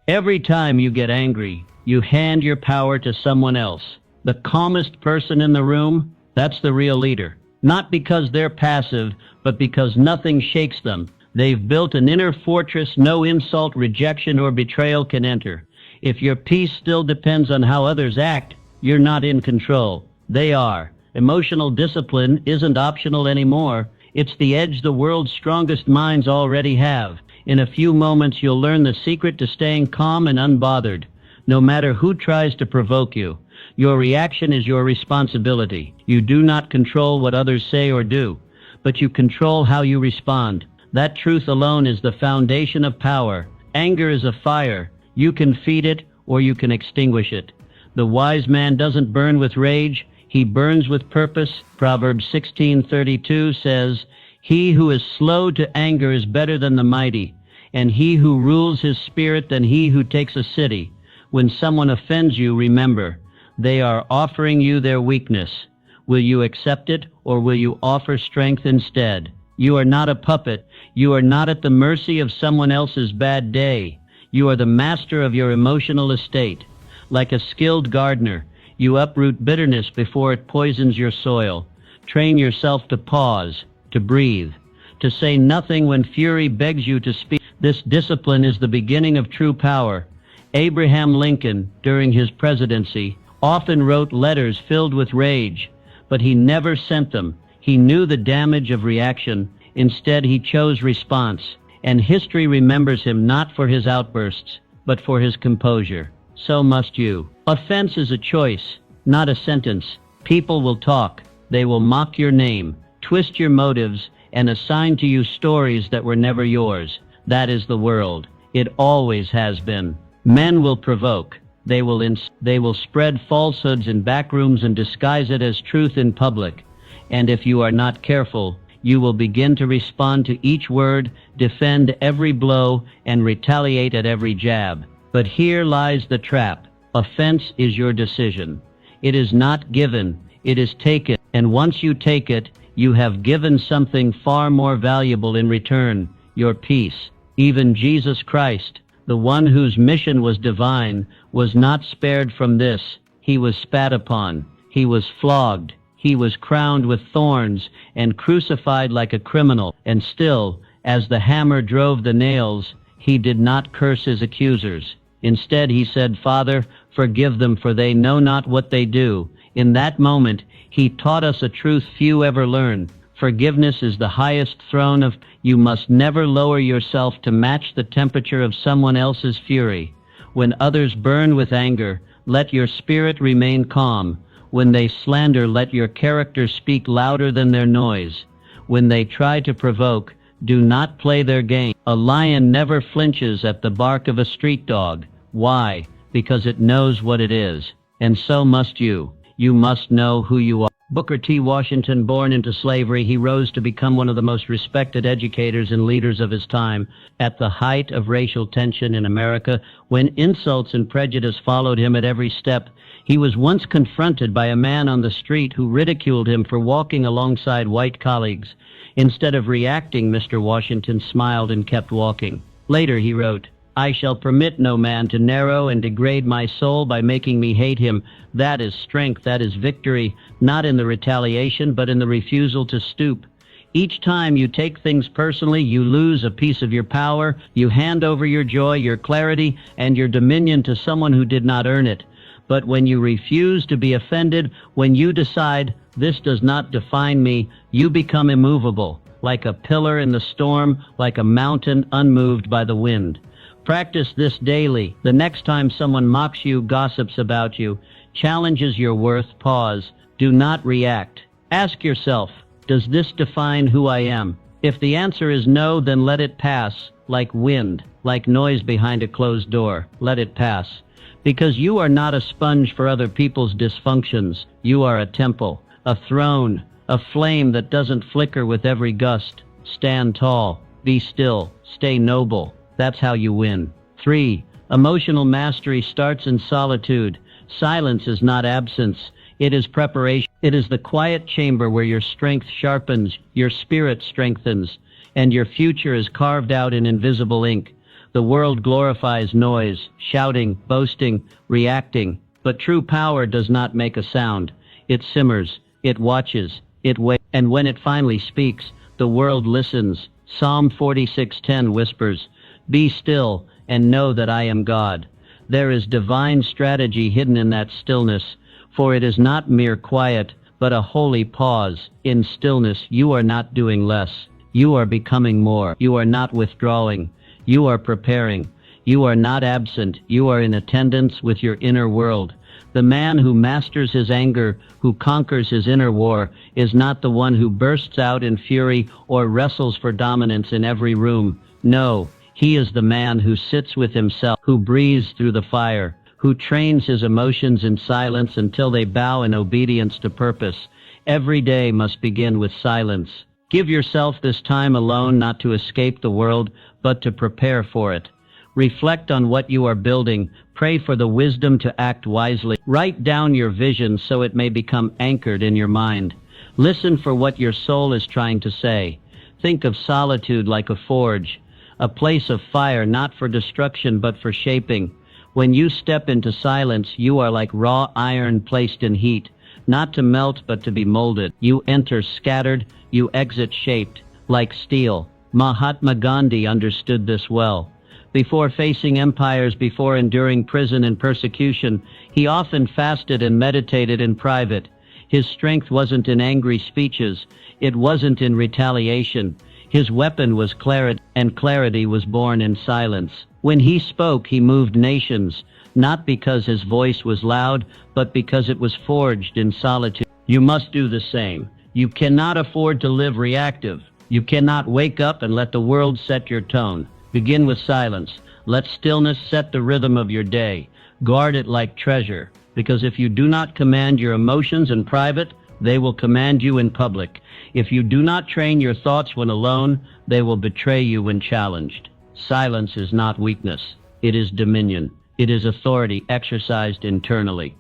Every time you get angry, you hand your power to someone else. The calmest person in the room, that's the real leader. Not because they're passive, but because nothing shakes them. They've built an inner fortress no insult, rejection, or betrayal can enter. If your peace still depends on how others act, you're not in control. They are. Emotional discipline isn't optional anymore. It's the edge the world's strongest minds already have. In a few moments, you'll learn the secret to staying calm and unbothered, no matter who tries to provoke you. Your reaction is your responsibility. You do not control what others say or do, but you control how you respond. That truth alone is the foundation of power. Anger is a fire. You can feed it or you can extinguish it. The wise man doesn't burn with rage, he burns with purpose. Proverbs 16:32 says, "He who is slow to anger is better than the mighty, and he who rules his spirit than he who takes a city." When someone offends you, remember, they are offering you their weakness. Will you accept it, or will you offer strength instead? You are not a puppet. You are not at the mercy of someone else's bad day. You are the master of your emotional estate. Like a skilled gardener, you uproot bitterness before it poisons your soil. Train yourself to pause, to breathe, to say nothing when fury begs you to speak. This discipline is the beginning of true power. Abraham Lincoln, during his presidency, often wrote letters filled with rage, but he never sent them. He knew the damage of reaction. Instead, he chose response. And history remembers him not for his outbursts, but for his composure. So must you. Offense is a choice, not a sentence. People will talk. They will mock your name, twist your motives, and assign to you stories that were never yours. That is the world. It always has been. Men will provoke. They will spread falsehoods in back rooms and disguise it as truth in public. And if you are not careful, you will begin to respond to each word, defend every blow, and retaliate at every jab. But here lies the trap. Offense is your decision. It is not given, it is taken. And once you take it, you have given something far more valuable in return, your peace. Even Jesus Christ, the one whose mission was divine, was not spared from this. He was spat upon. He was flogged. He was crowned with thorns and crucified like a criminal. And still, as the hammer drove the nails, he did not curse his accusers. Instead, he said, "Father, forgive them, for they know not what they do." In that moment, he taught us a truth few ever learn. Forgiveness is the highest throne of. You must never lower yourself to match the temperature of someone else's fury. When others burn with anger, let your spirit remain calm. When they slander, let your character speak louder than their noise. When they try to provoke, do not play their game. A lion never flinches at the bark of a street dog. Why? Because it knows what it is. And so must you. You must know who you are. Booker T. Washington, born into slavery, he rose to become one of the most respected educators and leaders of his time. At the height of racial tension in America, when insults and prejudice followed him at every step, he was once confronted by a man on the street who ridiculed him for walking alongside white colleagues. Instead of reacting, Mr. Washington smiled and kept walking. Later he wrote, "I shall permit no man to narrow and degrade my soul by making me hate him. That is strength, that is victory, not in the retaliation, but in the refusal to stoop." Each time you take things personally, you lose a piece of your power. You hand over your joy, your clarity, and your dominion to someone who did not earn it. But when you refuse to be offended, when you decide, "This does not define me," you become immovable, like a pillar in the storm, like a mountain unmoved by the wind. Practice this daily. The next time someone mocks you, gossips about you, challenges your worth, pause. Do not react. Ask yourself, does this define who I am? If the answer is no, then let it pass, like wind, like noise behind a closed door. Let it pass. Because you are not a sponge for other people's dysfunctions. You are a temple, a throne, a flame that doesn't flicker with every gust. Stand tall. Be still. Stay noble. That's how you win. 3. Emotional mastery starts in solitude. Silence is not absence. It is preparation. It is the quiet chamber where your strength sharpens, your spirit strengthens, and your future is carved out in invisible ink. The world glorifies noise, shouting, boasting, reacting, but true power does not make a sound. It simmers, it watches, it waits, and when it finally speaks, the world listens. Psalm 46:10 whispers, "Be still and know that I am God." There is divine strategy hidden in that stillness, for it is not mere quiet, but a holy pause. In stillness, you are not doing less. You are becoming more. You are not withdrawing. You are preparing. You are not absent. You are in attendance with your inner world. The man who masters his anger, who conquers his inner war, is not the one who bursts out in fury or wrestles for dominance in every room. No, he is the man who sits with himself, who breathes through the fire, who trains his emotions in silence until they bow in obedience to purpose. Every day must begin with silence. Give yourself this time alone, not to escape the world, but to prepare for it. Reflect on what you are building. Pray for the wisdom to act wisely. Write down your vision so it may become anchored in your mind. Listen for what your soul is trying to say. Think of solitude like a forge, a place of fire not for destruction but for shaping. When you step into silence, you are like raw iron placed in heat, not to melt but to be molded. You enter scattered, you exit shaped, like steel. Mahatma Gandhi understood this well. Before facing empires, before enduring prison and persecution, he often fasted and meditated in private. His strength wasn't in angry speeches. It wasn't in retaliation. His weapon was clarity, and clarity was born in silence. When he spoke, he moved nations, not because his voice was loud, but because it was forged in solitude. You must do the same. You cannot afford to live reactive. You cannot wake up and let the world set your tone. Begin with silence. Let stillness set the rhythm of your day. Guard it like treasure, because if you do not command your emotions in private, they will command you in public. If you do not train your thoughts when alone, they will betray you when challenged. Silence is not weakness. It is dominion. It is authority exercised internally.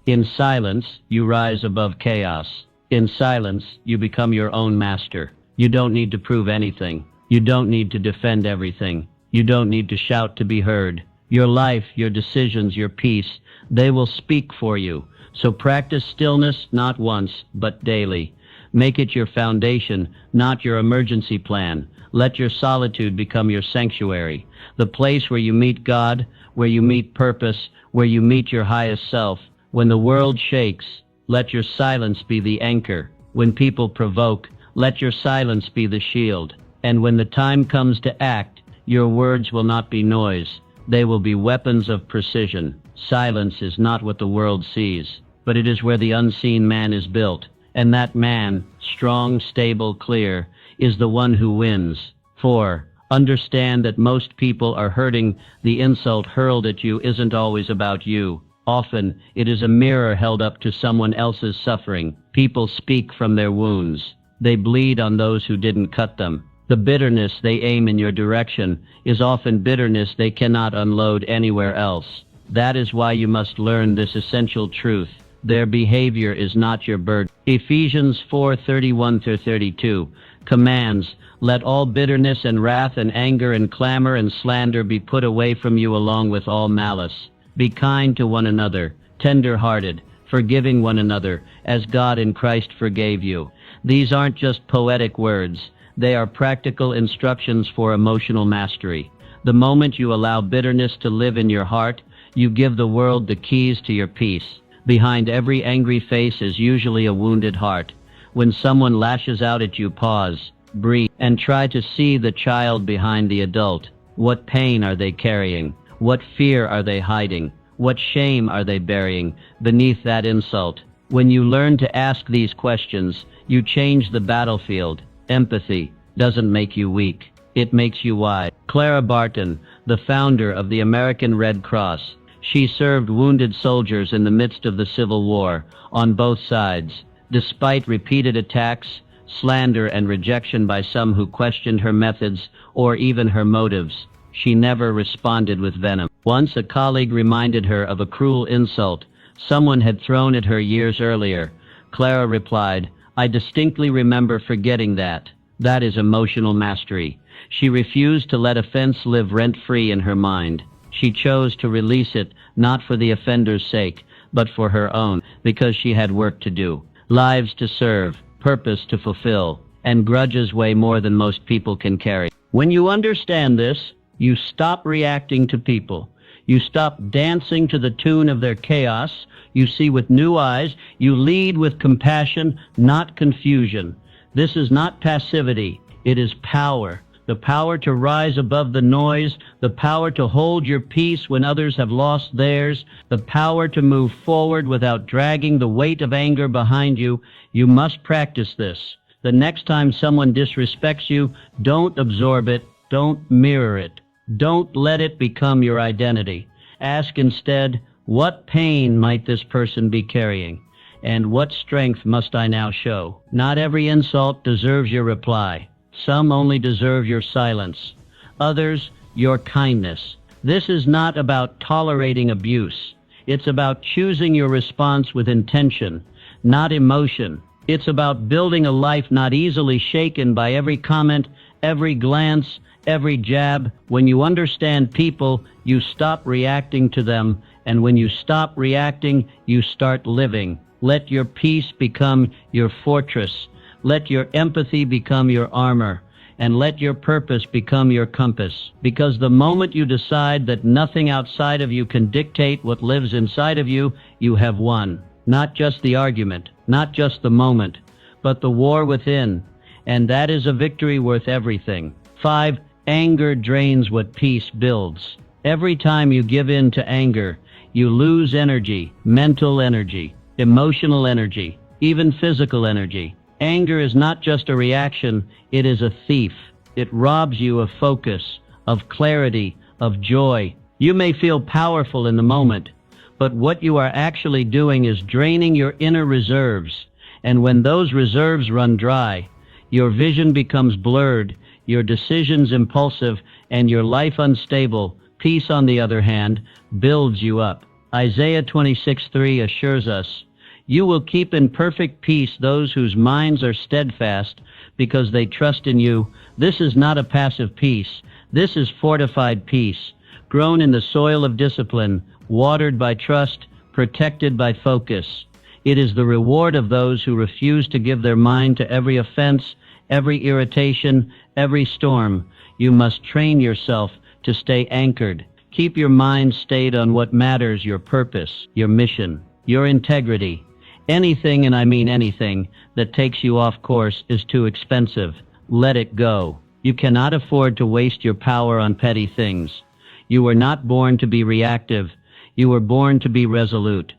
In silence, you rise above chaos. In silence, you become your own master. You don't need to prove anything. You don't need to defend everything. You don't need to shout to be heard. Your life, your decisions, your peace, they will speak for you. So practice stillness not once, but daily. Make it your foundation, not your emergency plan. Let your solitude become your sanctuary, the place where you meet God, where you meet purpose, where you meet your highest self. When the world shakes, let your silence be the anchor. When people provoke, let your silence be the shield. And when the time comes to act, your words will not be noise. They will be weapons of precision. Silence is not what the world sees, but it is where the unseen man is built. And that man, strong, stable, clear, is the one who wins. 4. Understand that most people are hurting. The insult hurled at you isn't always about you. Often, it is a mirror held up to someone else's suffering. People speak from their wounds. They bleed on those who didn't cut them. The bitterness they aim in your direction is often bitterness they cannot unload anywhere else. That is why you must learn this essential truth. Their behavior is not your burden. Ephesians 4:31-32 commands, "Let all bitterness and wrath and anger and clamor and slander be put away from you along with all malice. Be kind to one another, tender-hearted, forgiving one another, as God in Christ forgave you." These aren't just poetic words. They are practical instructions for emotional mastery. The moment you allow bitterness to live in your heart, you give the world the keys to your peace. Behind every angry face is usually a wounded heart. When someone lashes out at you, pause, breathe, and try to see the child behind the adult. What pain are they carrying? What fear are they hiding? What shame are they burying beneath that insult? When you learn to ask these questions, you change the battlefield. Empathy doesn't make you weak. It makes you wise. Clara Barton, the founder of the American Red Cross, she served wounded soldiers in the midst of the Civil War, on both sides. Despite repeated attacks, slander, and rejection by some who questioned her methods or even her motives, she never responded with venom. Once a colleague reminded her of a cruel insult someone had thrown at her years earlier. Clara replied, "I distinctly remember forgetting that." That is emotional mastery. She refused to let offense live rent-free in her mind. She chose to release it, not for the offender's sake, but for her own, because she had work to do, lives to serve, purpose to fulfill, and grudges weigh more than most people can carry. When you understand this, you stop reacting to people. You stop dancing to the tune of their chaos. You see with new eyes. You lead with compassion, not confusion. This is not passivity. It is power. The power to rise above the noise, the power to hold your peace when others have lost theirs, the power to move forward without dragging the weight of anger behind you. You must practice this. The next time someone disrespects you, don't absorb it, don't mirror it. Don't let it become your identity. Ask instead, what pain might this person be carrying? And what strength must I now show? Not every insult deserves your reply. Some only deserve your silence. Others, your kindness. This is not about tolerating abuse. It's about choosing your response with intention, not emotion. It's about building a life not easily shaken by every comment, every glance, every jab. When you understand people, you stop reacting to them, and when you stop reacting, you start living. Let your peace become your fortress. Let your empathy become your armor, and let your purpose become your compass. Because the moment you decide that nothing outside of you can dictate what lives inside of you, you have won. Not just the argument, not just the moment, but the war within. And that is a victory worth everything. 5. Anger drains what peace builds. Every time you give in to anger, you lose energy, mental energy, emotional energy, even physical energy. Anger is not just a reaction, it is a thief. It robs you of focus, of clarity, of joy. You may feel powerful in the moment, but what you are actually doing is draining your inner reserves. And when those reserves run dry, your vision becomes blurred, your decisions impulsive, and your life unstable. Peace, on the other hand, builds you up. Isaiah 26:3 assures us, "You will keep in perfect peace those whose minds are steadfast, because they trust in you." This is not a passive peace. This is fortified peace, grown in the soil of discipline, watered by trust, protected by focus. It is the reward of those who refuse to give their mind to every offense, every irritation, every storm. You must train yourself to stay anchored. Keep your mind stayed on what matters, your purpose, your mission, your integrity. Anything, and I mean anything, that takes you off course is too expensive. Let it go. You cannot afford to waste your power on petty things. You were not born to be reactive. You were born to be resolute.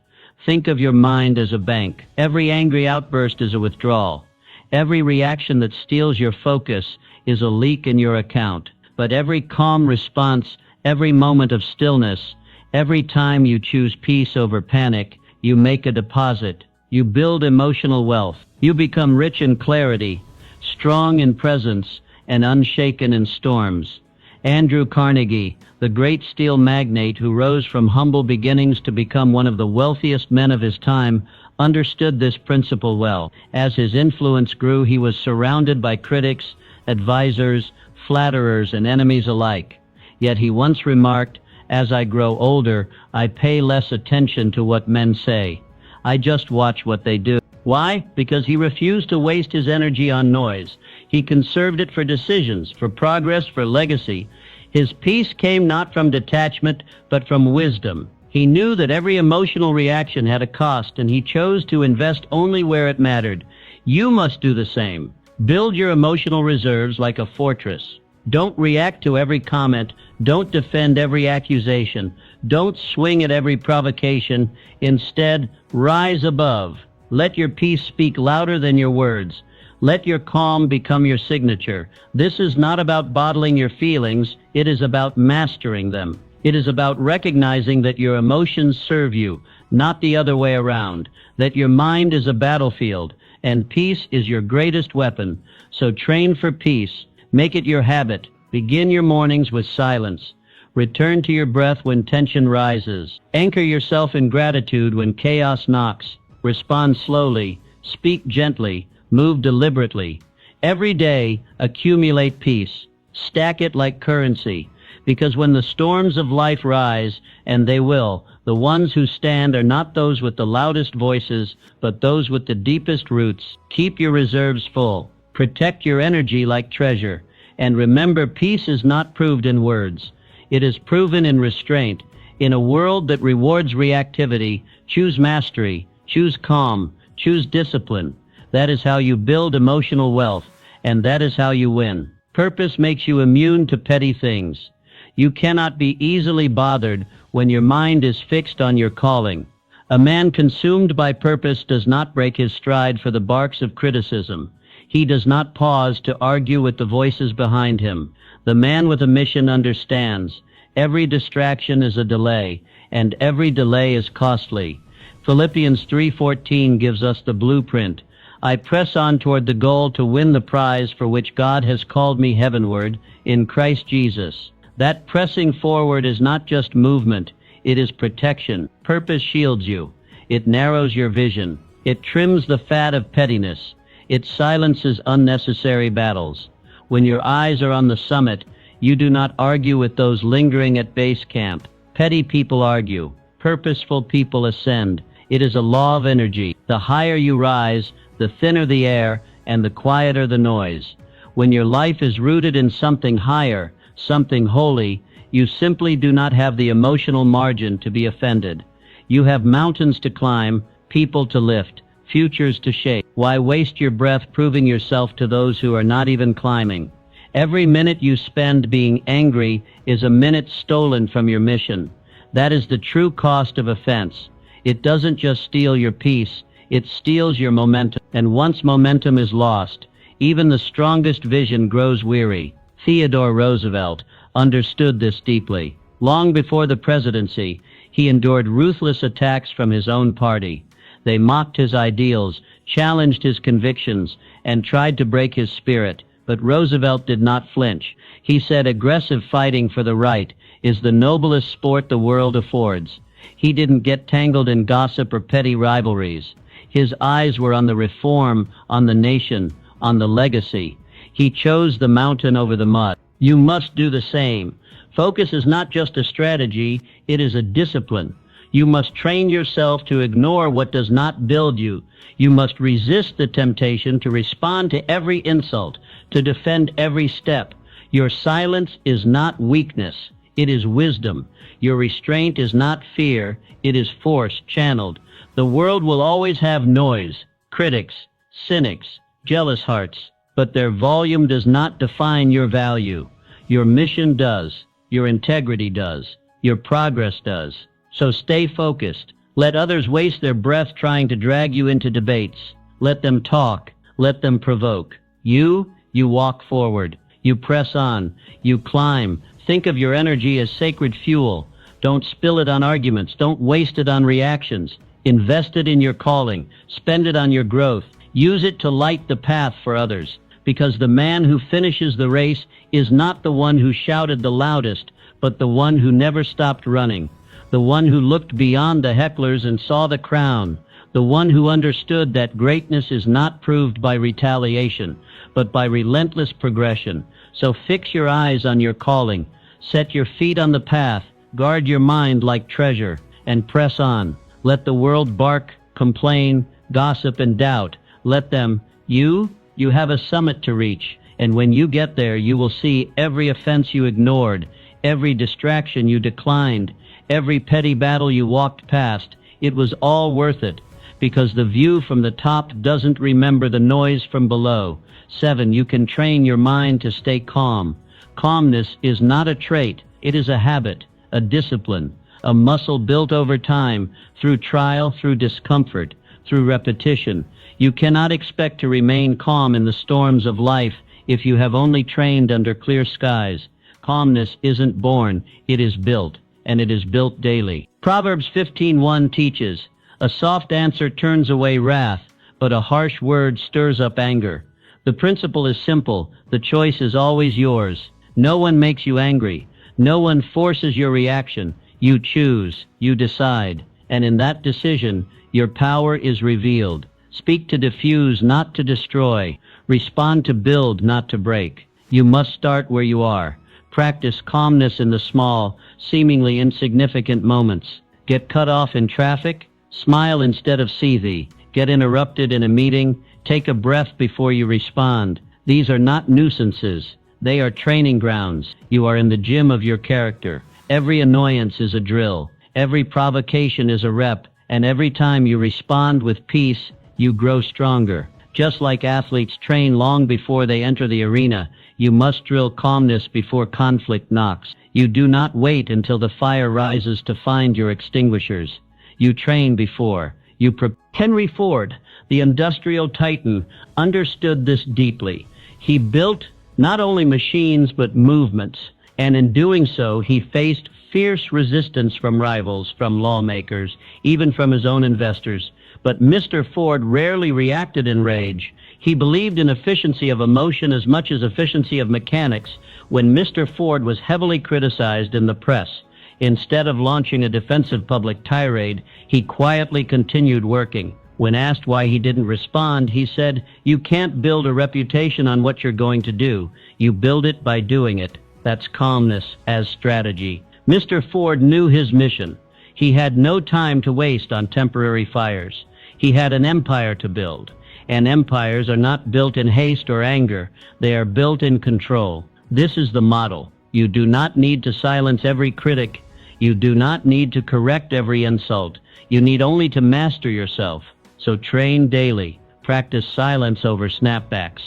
Think of your mind as a bank. Every angry outburst is a withdrawal. Every reaction that steals your focus is a leak in your account. But every calm response, every moment of stillness, every time you choose peace over panic, you make a deposit. You build emotional wealth. You become rich in clarity, strong in presence, and unshaken in storms. Andrew Carnegie, the great steel magnate who rose from humble beginnings to become one of the wealthiest men of his time, understood this principle well. As his influence grew, he was surrounded by critics, advisors, flatterers, and enemies alike. Yet he once remarked, "As I grow older, I pay less attention to what men say. I just watch what they do." Why? Because he refused to waste his energy on noise. He conserved it for decisions, for progress, for legacy. His peace came not from detachment, but from wisdom. He knew that every emotional reaction had a cost, and he chose to invest only where it mattered. You must do the same. Build your emotional reserves like a fortress. Don't react to every comment. Don't defend every accusation. Don't swing at every provocation. Instead, rise above. Let your peace speak louder than your words. Let your calm become your signature. This is not about bottling your feelings. It is about mastering them. It is about recognizing that your emotions serve you, not the other way around. That your mind is a battlefield, and peace is your greatest weapon. So train for peace. Make it your habit. Begin your mornings with silence. Return to your breath when tension rises. Anchor yourself in gratitude when chaos knocks. Respond slowly. Speak gently. Move deliberately. Every day, accumulate peace. Stack it like currency. Because when the storms of life rise, and they will, the ones who stand are not those with the loudest voices, but those with the deepest roots. Keep your reserves full. Protect your energy like treasure. And remember, peace is not proved in words. It is proven in restraint. In a world that rewards reactivity, choose mastery, choose calm, choose discipline. That is how you build emotional wealth, and that is how you win. Purpose makes you immune to petty things. You cannot be easily bothered when your mind is fixed on your calling. A man consumed by purpose does not break his stride for the barks of criticism. He does not pause to argue with the voices behind him. The man with a mission understands. Every distraction is a delay, and every delay is costly. Philippians 3:14 gives us the blueprint. I press on toward the goal to win the prize for which God has called me heavenward in Christ Jesus. That pressing forward is not just movement, it is protection. Purpose shields you. It narrows your vision. It trims the fat of pettiness. It silences unnecessary battles. When your eyes are on the summit, you do not argue with those lingering at base camp. Petty people argue. Purposeful people ascend. It is a law of energy. The higher you rise, the thinner the air, and the quieter the noise. When your life is rooted in something higher, something holy, you simply do not have the emotional margin to be offended. You have mountains to climb, people to lift, futures to shape. Why waste your breath proving yourself to those who are not even climbing? Every minute you spend being angry is a minute stolen from your mission. That is the true cost of offense. It doesn't just steal your peace, it steals your momentum. And once momentum is lost, even the strongest vision grows weary. Theodore Roosevelt understood this deeply. Long before the presidency, he endured ruthless attacks from his own party. They mocked his ideals, challenged his convictions, and tried to break his spirit. But Roosevelt did not flinch. He said aggressive fighting for the right is the noblest sport the world affords. He didn't get tangled in gossip or petty rivalries. His eyes were on the reform, on the nation, on the legacy. He chose the mountain over the mud. You must do the same. Focus is not just a strategy, it is a discipline. You must train yourself to ignore what does not build you. You must resist the temptation to respond to every insult, to defend every step. Your silence is not weakness, it is wisdom. Your restraint is not fear, it is force channeled. The world will always have noise, critics, cynics, jealous hearts, but their volume does not define your value. Your mission does, your integrity does, your progress does. So stay focused. Let others waste their breath trying to drag you into debates. Let them talk. Let them provoke. You walk forward. You press on. You climb. Think of your energy as sacred fuel. Don't spill it on arguments. Don't waste it on reactions. Invest it in your calling. Spend it on your growth. Use it to light the path for others. Because the man who finishes the race is not the one who shouted the loudest, but the one who never stopped running. The one who looked beyond the hecklers and saw the crown. The one who understood that greatness is not proved by retaliation, but by relentless progression. So fix your eyes on your calling. Set your feet on the path. Guard your mind like treasure, and press on. Let the world bark, complain, gossip, and doubt. Let them. You have a summit to reach, and when you get there, you will see every offense you ignored, every distraction you declined, every petty battle you walked past. It was all worth it, because the view from the top doesn't remember the noise from below. 7. You can train your mind to stay calm. Calmness is not a trait, it is a habit, a discipline, a muscle built over time, through trial, through discomfort, through repetition. You cannot expect to remain calm in the storms of life if you have only trained under clear skies. Calmness isn't born, it is built, and it is built daily. Proverbs 15:1 teaches, a soft answer turns away wrath, but a harsh word stirs up anger. The principle is simple, the choice is always yours. No one makes you angry. No one forces your reaction. You choose, you decide, and in that decision, your power is revealed. Speak to diffuse, not to destroy. Respond to build, not to break. You must start where you are. Practice calmness in the small, seemingly insignificant moments. Get cut off in traffic? Smile instead of seethe. Get interrupted in a meeting? Take a breath before you respond. These are not nuisances. They are training grounds. You are in the gym of your character. Every annoyance is a drill. Every provocation is a rep. And every time you respond with peace, you grow stronger. Just like athletes train long before they enter the arena, you must drill calmness before conflict knocks. You do not wait until the fire rises to find your extinguishers. You train before. Henry Ford, the industrial titan, understood this deeply. He built not only machines but movements, and in doing so he faced fierce resistance from rivals, from lawmakers, even from his own investors. But Mr. Ford rarely reacted in rage. He believed in efficiency of emotion as much as efficiency of mechanics. When Mr. Ford was heavily criticized in the press, instead of launching a defensive public tirade, he quietly continued working. When asked why he didn't respond, he said, "You can't build a reputation on what you're going to do. You build it by doing it." That's calmness as strategy. Mr. Ford knew his mission. He had no time to waste on temporary fires. He had an empire to build. And empires are not built in haste or anger. They are built in control. This is the model. You do not need to silence every critic. You do not need to correct every insult. You need only to master yourself. So train daily. Practice silence over snapbacks.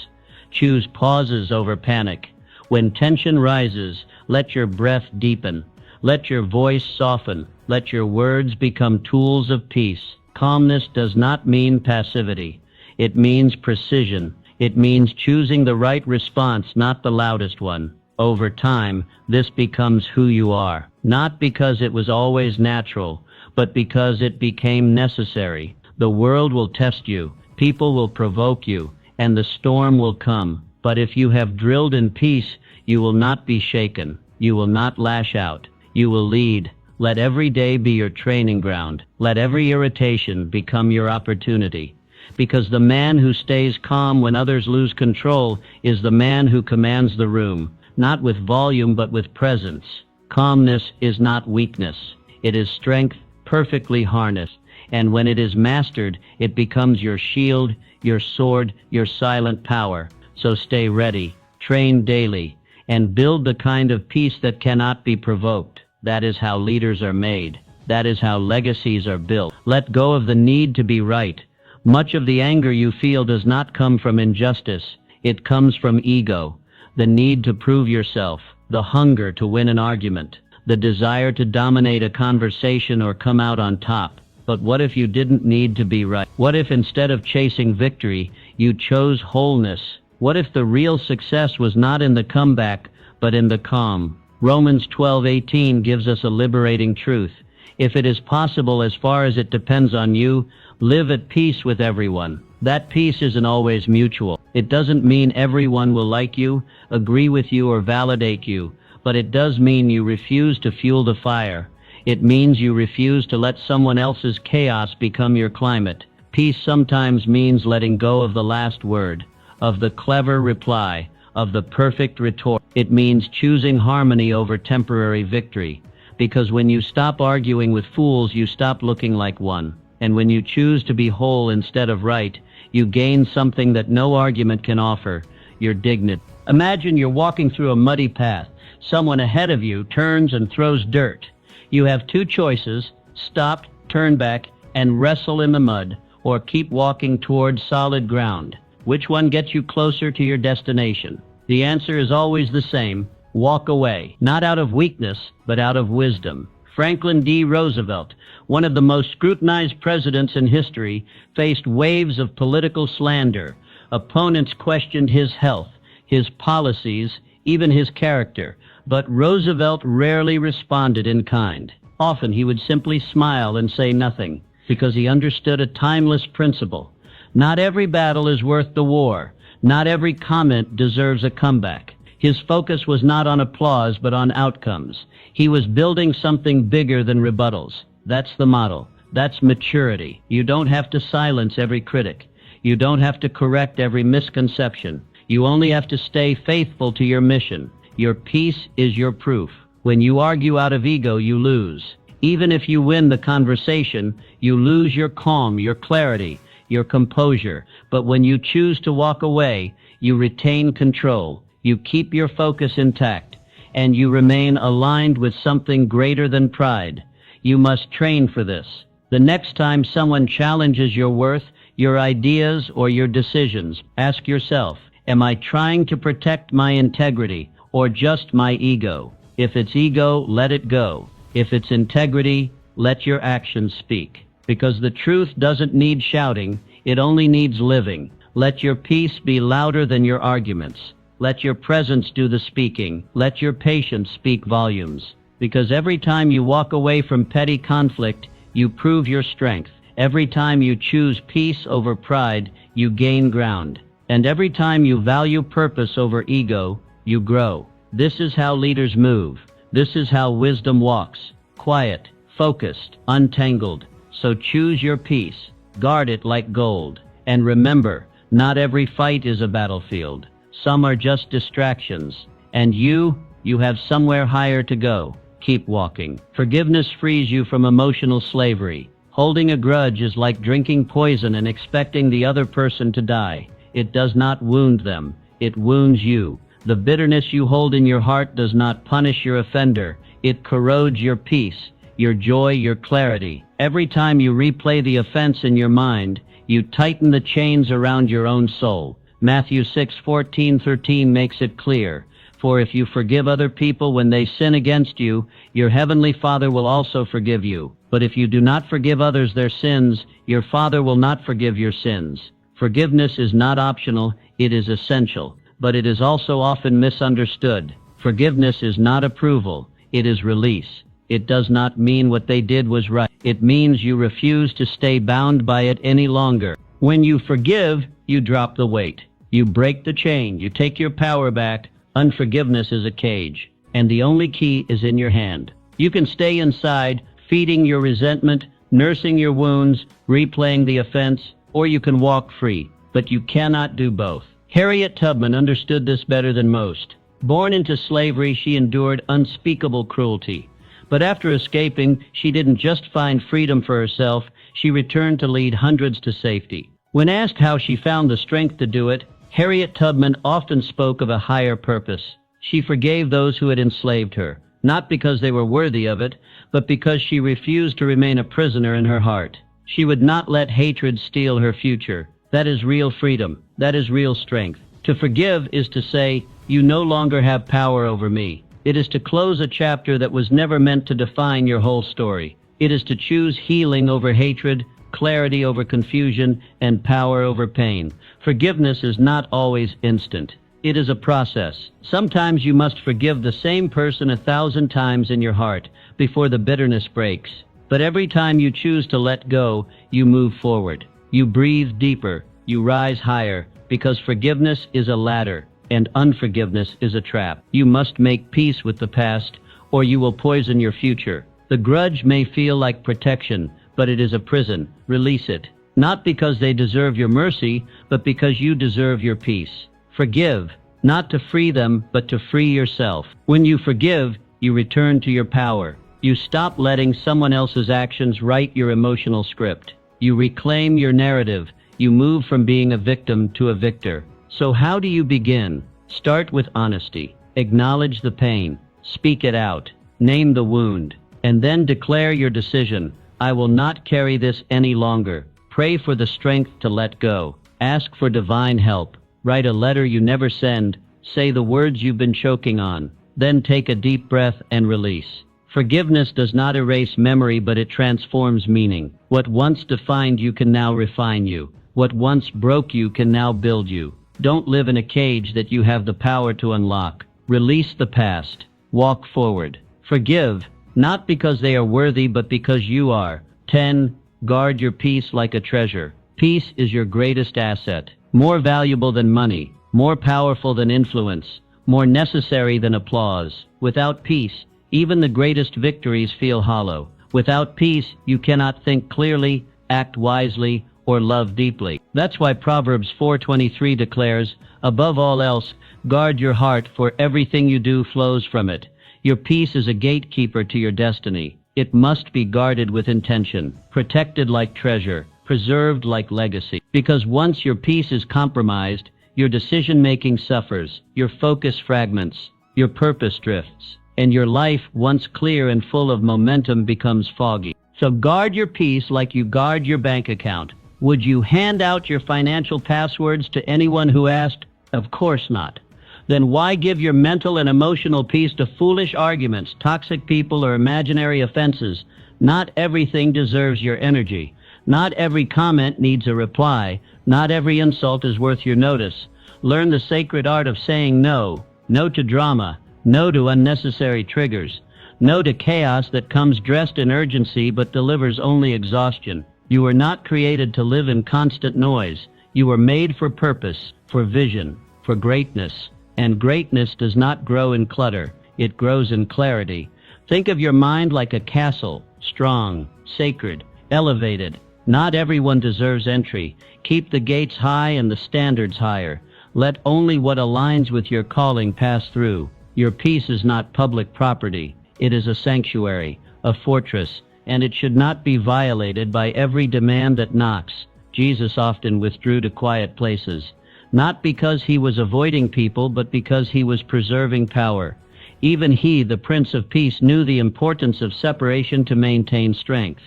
Choose pauses over panic. When tension rises, let your breath deepen. Let your voice soften. Let your words become tools of peace. Calmness does not mean passivity. It means precision. It means choosing the right response, not the loudest one. Over time, this becomes who you are, not because it was always natural, but because it became necessary. The world will test you, people will provoke you, and the storm will come. But if you have drilled in peace, you will not be shaken. You will not lash out. You will lead. Let every day be your training ground. Let every irritation become your opportunity. Because the man who stays calm when others lose control is the man who commands the room, not with volume but with presence. Calmness is not weakness. It is strength perfectly harnessed. And when it is mastered, it becomes your shield, your sword, your silent power. So stay ready, train daily, and build the kind of peace that cannot be provoked. That is how leaders are made. That is how legacies are built. Let go of the need to be right. Much of the anger you feel does not come from injustice. It comes from ego, the need to prove yourself, the hunger to win an argument, the desire to dominate a conversation or come out on top. But what if you didn't need to be right? What if instead of chasing victory, you chose wholeness? What if the real success was not in the comeback, but in the calm? Romans 12:18 gives us a liberating truth. If it is possible, as far as it depends on you, live at peace with everyone. That peace isn't always mutual. It doesn't mean everyone will like you, agree with you, or validate you, but it does mean you refuse to fuel the fire. It means you refuse to let someone else's chaos become your climate. Peace sometimes means letting go of the last word, of the clever reply, of the perfect retort. It means choosing harmony over temporary victory. Because when you stop arguing with fools, you stop looking like one. And when you choose to be whole instead of right, you gain something that no argument can offer, your dignity. Imagine you're walking through a muddy path. Someone ahead of you turns and throws dirt. You have two choices: stop, turn back, and wrestle in the mud, or keep walking towards solid ground. Which one gets you closer to your destination? The answer is always the same: walk away. Not out of weakness, but out of wisdom. Franklin D. Roosevelt, one of the most scrutinized presidents in history, faced waves of political slander. Opponents questioned his health, his policies, even his character. But Roosevelt rarely responded in kind. Often he would simply smile and say nothing, because he understood a timeless principle. Not every battle is worth the war. Not every comment deserves a comeback. His focus was not on applause, but on outcomes. He was building something bigger than rebuttals. That's the model. That's maturity. You don't have to silence every critic. You don't have to correct every misconception. You only have to stay faithful to your mission. Your peace is your proof. When you argue out of ego, you lose. Even if you win the conversation, you lose your calm, your clarity, your composure. But when you choose to walk away, you retain control. You keep your focus intact, and you remain aligned with something greater than pride. You must train for this. The next time someone challenges your worth, your ideas, or your decisions, ask yourself, am I trying to protect my integrity or just my ego? If it's ego, let it go. If it's integrity, let your actions speak. Because the truth doesn't need shouting, it only needs living. Let your peace be louder than your arguments. Let your presence do the speaking. Let your patience speak volumes. Because every time you walk away from petty conflict, you prove your strength. Every time you choose peace over pride, you gain ground. And every time you value purpose over ego, you grow. This is how leaders move. This is how wisdom walks. Quiet, focused, untangled. So choose your peace. Guard it like gold. And remember, not every fight is a battlefield. Some are just distractions. And you have somewhere higher to go. Keep walking. Forgiveness frees you from emotional slavery. Holding a grudge is like drinking poison and expecting the other person to die. It does not wound them. It wounds you. The bitterness you hold in your heart does not punish your offender. It corrodes your peace, your joy, your clarity. Every time you replay the offense in your mind, you tighten the chains around your own soul. Matthew 6:14-13 makes it clear. For if you forgive other people when they sin against you, your heavenly Father will also forgive you. But if you do not forgive others their sins, your Father will not forgive your sins. Forgiveness is not optional, it is essential. But it is also often misunderstood. Forgiveness is not approval, it is release. It does not mean what they did was right. It means you refuse to stay bound by it any longer. When you forgive, you drop the weight. You break the chain, you take your power back. Unforgiveness is a cage, and the only key is in your hand. You can stay inside, feeding your resentment, nursing your wounds, replaying the offense, or you can walk free. But you cannot do both. Harriet Tubman understood this better than most. Born into slavery, she endured unspeakable cruelty. But after escaping, she didn't just find freedom for herself, she returned to lead hundreds to safety. When asked how she found the strength to do it, Harriet Tubman often spoke of a higher purpose. She forgave those who had enslaved her, not because they were worthy of it, but because she refused to remain a prisoner in her heart. She would not let hatred steal her future. That is real freedom. That is real strength. To forgive is to say, you no longer have power over me. It is to close a chapter that was never meant to define your whole story. It is to choose healing over hatred, clarity over confusion, and power over pain. Forgiveness is not always instant. It is a process. Sometimes you must forgive the same person 1,000 times in your heart before the bitterness breaks. But every time you choose to let go, you move forward. You breathe deeper. You rise higher, because forgiveness is a ladder, and unforgiveness is a trap. You must make peace with the past, or you will poison your future. The grudge may feel like protection, but it is a prison. Release it. Not because they deserve your mercy, but because you deserve your peace. Forgive, not to free them, but to free yourself. When you forgive, you return to your power. You stop letting someone else's actions write your emotional script. You reclaim your narrative. You move from being a victim to a victor. So how do you begin? Start with honesty. Acknowledge the pain. Speak it out. Name the wound. And then declare your decision. I will not carry this any longer. Pray for the strength to let go. Ask for divine help. Write a letter you never send. Say the words you've been choking on. Then take a deep breath and release. Forgiveness does not erase memory, but it transforms meaning. What once defined you can now refine you. What once broke you can now build you. Don't live in a cage that you have the power to unlock. Release the past. Walk forward. Forgive, not because they are worthy, but because you are. 10. Guard your peace like a treasure. Peace is your greatest asset. More valuable than money. More powerful than influence. More necessary than applause. Without peace, even the greatest victories feel hollow. Without peace, you cannot think clearly, act wisely, or love deeply. That's why Proverbs 4:23 declares, above all else, guard your heart, for everything you do flows from it. Your peace is a gatekeeper to your destiny. It must be guarded with intention, protected like treasure, preserved like legacy. Because once your peace is compromised, your decision-making suffers, your focus fragments, your purpose drifts, and your life, once clear and full of momentum, becomes foggy. So guard your peace like you guard your bank account. Would you hand out your financial passwords to anyone who asked? Of course not. Then why give your mental and emotional peace to foolish arguments, toxic people, or imaginary offenses? Not everything deserves your energy. Not every comment needs a reply. Not every insult is worth your notice. Learn the sacred art of saying no. No to drama. No to unnecessary triggers. No to chaos that comes dressed in urgency but delivers only exhaustion. You were not created to live in constant noise. You were made for purpose, for vision, for greatness. And greatness does not grow in clutter. It grows in clarity. Think of your mind like a castle, strong, sacred, elevated. Not everyone deserves entry. Keep the gates high and the standards higher. Let only what aligns with your calling pass through. Your peace is not public property. It is a sanctuary, a fortress, and it should not be violated by every demand that knocks. Jesus often withdrew to quiet places, not because he was avoiding people, but because he was preserving power. Even he, the Prince of Peace, knew the importance of separation to maintain strength.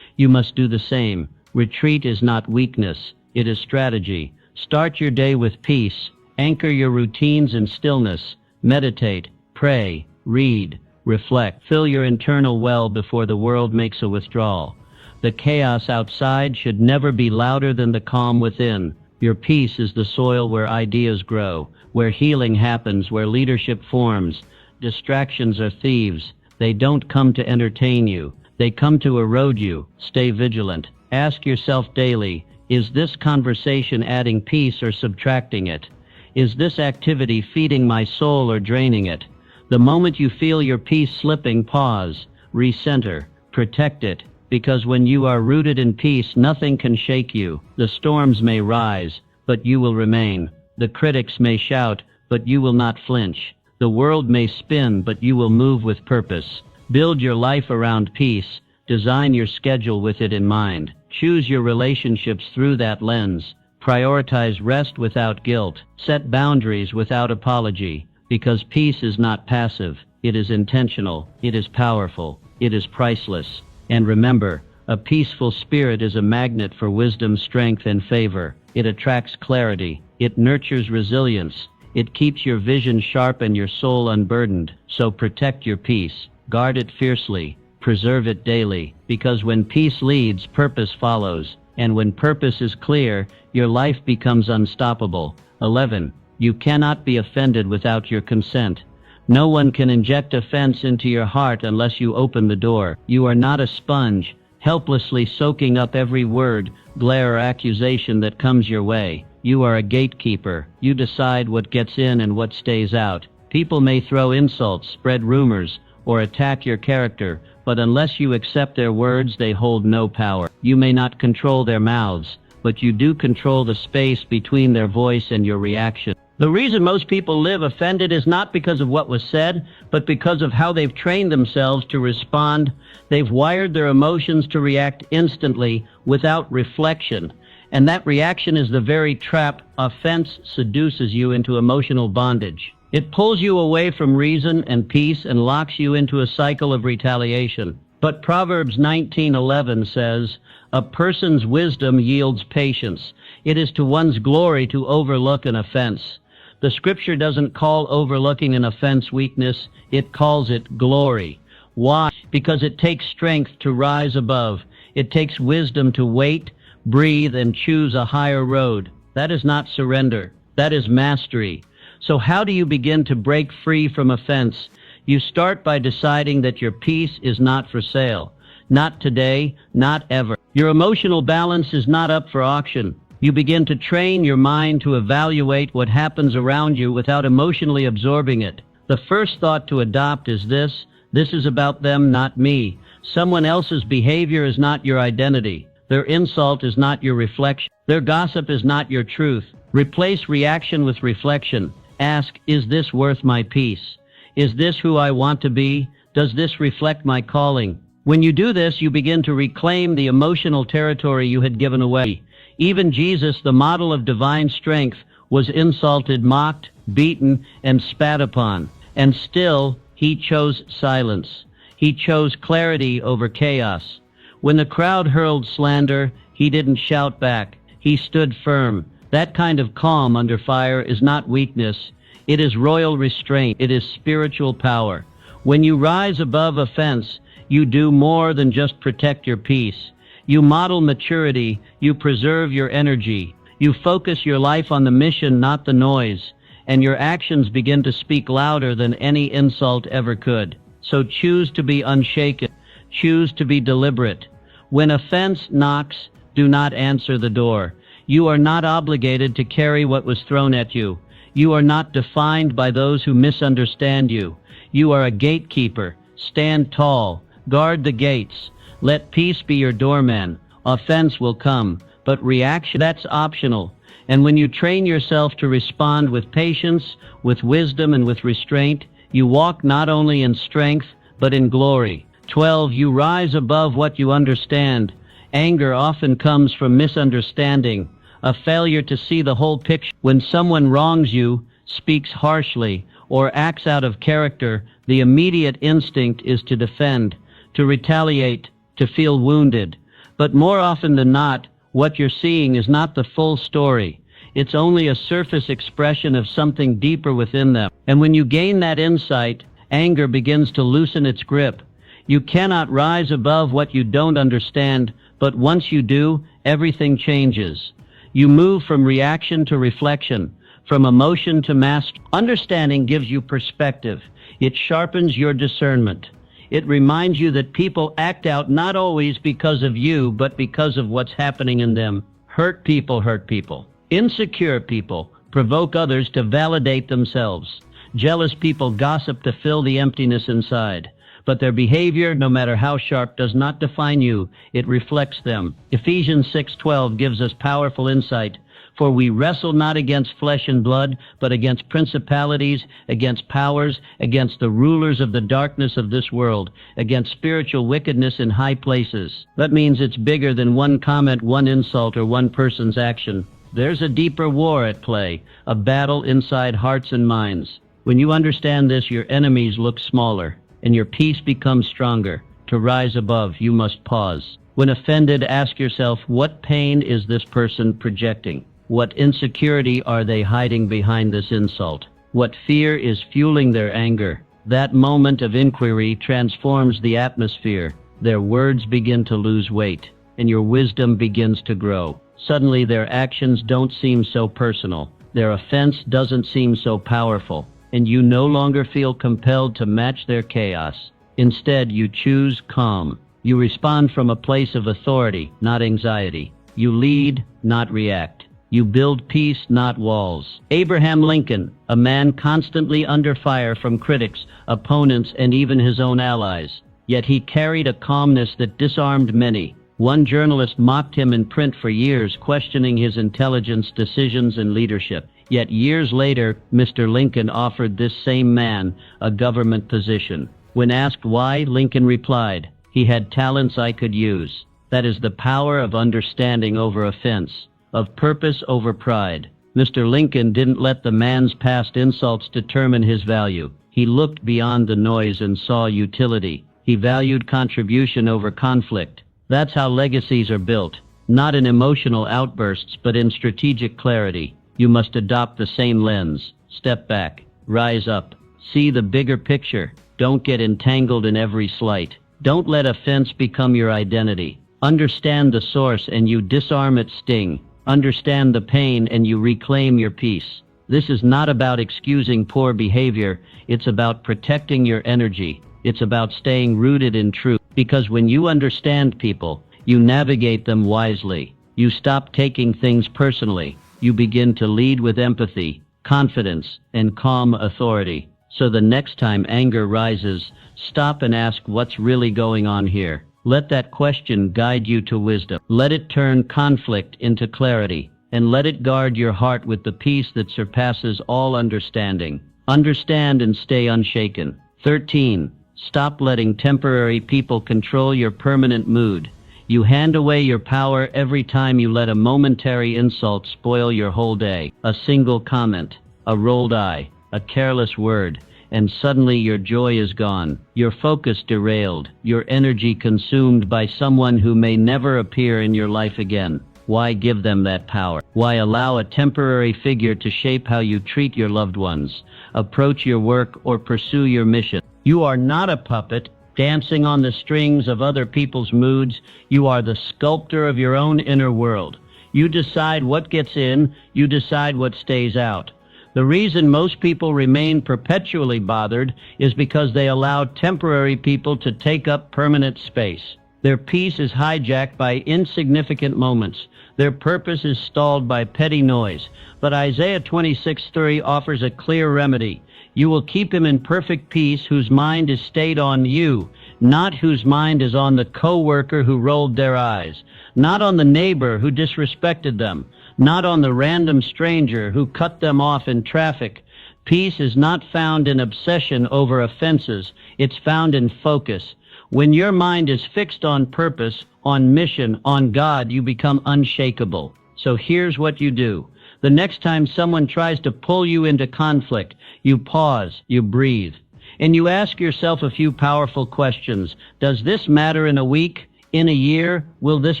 You must do the same. Retreat is not weakness. It is strategy. Start your day with peace. Anchor your routines in stillness. Meditate, pray, read, reflect. Fill your internal well before the world makes a withdrawal. The chaos outside should never be louder than the calm within. Your peace is the soil where ideas grow, where healing happens, where leadership forms. Distractions are thieves. They don't come to entertain you. They come to erode you. Stay vigilant. Ask yourself daily, is this conversation adding peace or subtracting it? Is this activity feeding my soul or draining it? The moment you feel your peace slipping, pause, recenter, protect it, because when you are rooted in peace, nothing can shake you. The storms may rise, but you will remain. The critics may shout, but you will not flinch. The world may spin, but you will move with purpose. Build your life around peace. Design your schedule with it in mind. Choose your relationships through that lens. Prioritize rest without guilt. Set boundaries without apology. Because peace is not passive. It is intentional. It is powerful. It is priceless. And remember, a peaceful spirit is a magnet for wisdom, strength, and favor. It attracts clarity. It nurtures resilience. It keeps your vision sharp and your soul unburdened. So protect your peace. Guard it fiercely. Preserve it daily. Because when peace leads, purpose follows. And when purpose is clear, your life becomes unstoppable. 11. You cannot be offended without your consent. No one can inject offense into your heart unless you open the door. You are not a sponge, helplessly soaking up every word, glare, or accusation that comes your way. You are a gatekeeper. You decide what gets in and what stays out. People may throw insults, spread rumors, or attack your character, but unless you accept their words, they hold no power. You may not control their mouths, but you do control the space between their voice and your reaction. The reason most people live offended is not because of what was said, but because of how they've trained themselves to respond. They've wired their emotions to react instantly without reflection. And that reaction is the very trap. Offense seduces you into emotional bondage. It pulls you away from reason and peace and locks you into a cycle of retaliation. But Proverbs 19:11 says, "A person's wisdom yields patience. It is to one's glory to overlook an offense." The scripture doesn't call overlooking an offense weakness, it calls it glory. Why? Because it takes strength to rise above. It takes wisdom to wait, breathe, and choose a higher road. That is not surrender. That is mastery. So how do you begin to break free from offense? You start by deciding that your peace is not for sale. Not today, not ever. Your emotional balance is not up for auction. You begin to train your mind to evaluate what happens around you without emotionally absorbing it. The first thought to adopt is this is about them, not me. Someone else's behavior is not your identity. Their insult is not your reflection. Their gossip is not your truth. Replace reaction with reflection. Ask, is this worth my peace? Is this who I want to be? Does this reflect my calling? When you do this, you begin to reclaim the emotional territory you had given away. Even Jesus, the model of divine strength, was insulted, mocked, beaten, and spat upon. And still, he chose silence. He chose clarity over chaos. When the crowd hurled slander, he didn't shout back. He stood firm. That kind of calm under fire is not weakness. It is royal restraint. It is spiritual power. When you rise above offense, you do more than just protect your peace. You model maturity. You preserve your energy. You focus your life on the mission, not the noise. And your actions begin to speak louder than any insult ever could. So choose to be unshaken. Choose to be deliberate. When offense knocks, do not answer the door. You are not obligated to carry what was thrown at you. You are not defined by those who misunderstand you. You are a gatekeeper. Stand tall. Guard the gates. Let peace be your doorman. Offense will come, but reaction, that's optional. And when you train yourself to respond with patience, with wisdom, and with restraint, you walk not only in strength, but in glory. 12. You rise above what you understand. Anger often comes from misunderstanding, a failure to see the whole picture. When someone wrongs you, speaks harshly, or acts out of character, the immediate instinct is to defend, to retaliate, to feel wounded. But more often than not, what you're seeing is not the full story. It's only a surface expression of something deeper within them. And when you gain that insight, anger begins to loosen its grip. You cannot rise above what you don't understand, but once you do, everything changes. You move from reaction to reflection, from emotion to mastery. Understanding gives you perspective. It sharpens your discernment. It reminds you that people act out not always because of you, but because of what's happening in them. Hurt people hurt people. Insecure people provoke others to validate themselves. Jealous people gossip to fill the emptiness inside. But their behavior, no matter how sharp, does not define you. It reflects them. Ephesians 6:12 gives us powerful insight. For we wrestle not against flesh and blood, but against principalities, against powers, against the rulers of the darkness of this world, against spiritual wickedness in high places. That means it's bigger than one comment, one insult, or one person's action. There's a deeper war at play, a battle inside hearts and minds. When you understand this, your enemies look smaller, and your peace becomes stronger. To rise above, you must pause. When offended, ask yourself, what pain is this person projecting? What insecurity are they hiding behind this insult? What fear is fueling their anger? That moment of inquiry transforms the atmosphere. Their words begin to lose weight, and your wisdom begins to grow. Suddenly, their actions don't seem so personal. Their offense doesn't seem so powerful, and you no longer feel compelled to match their chaos. Instead, you choose calm. You respond from a place of authority, not anxiety. You lead, not react. You build peace, not walls. Abraham Lincoln, a man constantly under fire from critics, opponents, and even his own allies. Yet he carried a calmness that disarmed many. One journalist mocked him in print for years, questioning his intelligence, decisions, and leadership. Yet years later, Mr. Lincoln offered this same man a government position. When asked why, Lincoln replied, "He had talents I could use." That is the power of understanding over offense, of purpose over pride. Mr. Lincoln didn't let the man's past insults determine his value. He looked beyond the noise and saw utility. He valued contribution over conflict. That's how legacies are built, not in emotional outbursts, but in strategic clarity. You must adopt the same lens. Step back. Rise up. See the bigger picture. Don't get entangled in every slight. Don't let offense become your identity. Understand the source and you disarm its sting. Understand the pain and you reclaim your peace. This is not about excusing poor behavior. It's about protecting your energy. It's about staying rooted in truth. Because when you understand people, you navigate them wisely. You stop taking things personally. You begin to lead with empathy, confidence, and calm authority. So the next time anger rises, stop and ask what's really going on here. Let that question guide you to wisdom. Let it turn conflict into clarity, and let it guard your heart with the peace that surpasses all understanding. Understand and stay unshaken. 13. Stop letting temporary people control your permanent mood. You hand away your power every time you let a momentary insult spoil your whole day. A single comment, a rolled eye, a careless word, and suddenly your joy is gone, your focus derailed, your energy consumed by someone who may never appear in your life again. Why give them that power? Why allow a temporary figure to shape how you treat your loved ones, approach your work, or pursue your mission? You are not a puppet dancing on the strings of other people's moods. You are the sculptor of your own inner world. You decide what gets in, you decide what stays out. The reason most people remain perpetually bothered is because they allow temporary people to take up permanent space. Their peace is hijacked by insignificant moments. Their purpose is stalled by petty noise. But Isaiah 26:3 offers a clear remedy. You will keep him in perfect peace whose mind is stayed on you, not whose mind is on the co-worker who rolled their eyes, not on the neighbor who disrespected them, not on the random stranger who cut them off in traffic. Peace is not found in obsession over offenses. It's found in focus. When your mind is fixed on purpose, on mission, on God, you become unshakable. So here's what you do. The next time someone tries to pull you into conflict, you pause, you breathe, and you ask yourself a few powerful questions. Does this matter in a week? In a year? Will this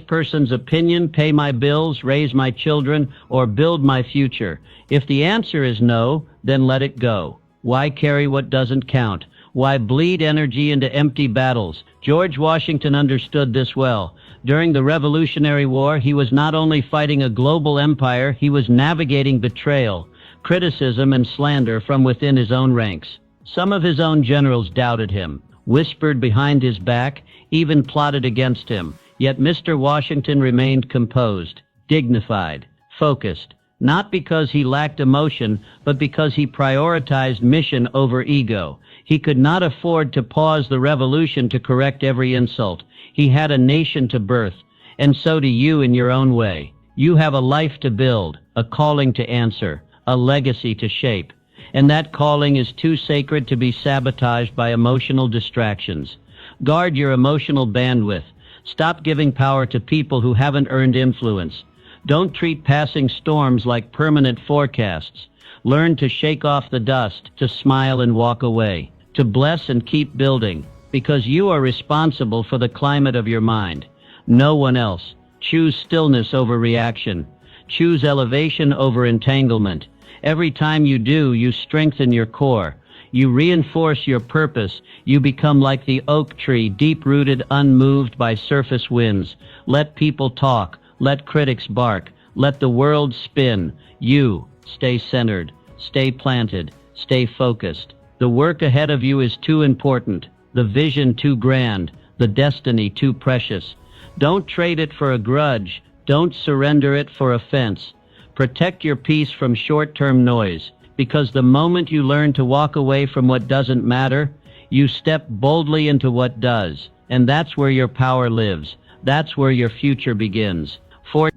person's opinion pay my bills, raise my children, or build my future? If the answer is no, then let it go. Why carry what doesn't count? Why bleed energy into empty battles? George Washington understood this well. During the Revolutionary War, he was not only fighting a global empire, he was navigating betrayal, criticism, and slander from within his own ranks. Some of his own generals doubted him, whispered behind his back, even plotted against him. Yet Mr. Washington remained composed, dignified, focused, not because he lacked emotion, but because he prioritized mission over ego. He could not afford to pause the revolution to correct every insult. He had a nation to birth, and so do you in your own way. You have a life to build, a calling to answer, a legacy to shape, and that calling is too sacred to be sabotaged by emotional distractions. Guard your emotional bandwidth. Stop giving power to people who haven't earned influence. Don't treat passing storms like permanent forecasts. Learn to shake off the dust, to smile and walk away, to bless and keep building, because you are responsible for the climate of your mind. No one else. Choose stillness over reaction. Choose elevation over entanglement. Every time you do, you strengthen your core. You reinforce your purpose. You become like the oak tree, deep-rooted, unmoved by surface winds. Let people talk. Let critics bark. Let the world spin. You stay centered. Stay planted. Stay focused. The work ahead of you is too important. The vision too grand. The destiny too precious. Don't trade it for a grudge. Don't surrender it for offense. Protect your peace from short-term noise, because the moment you learn to walk away from what doesn't matter, you step boldly into what does, and that's where your power lives. That's where your future begins.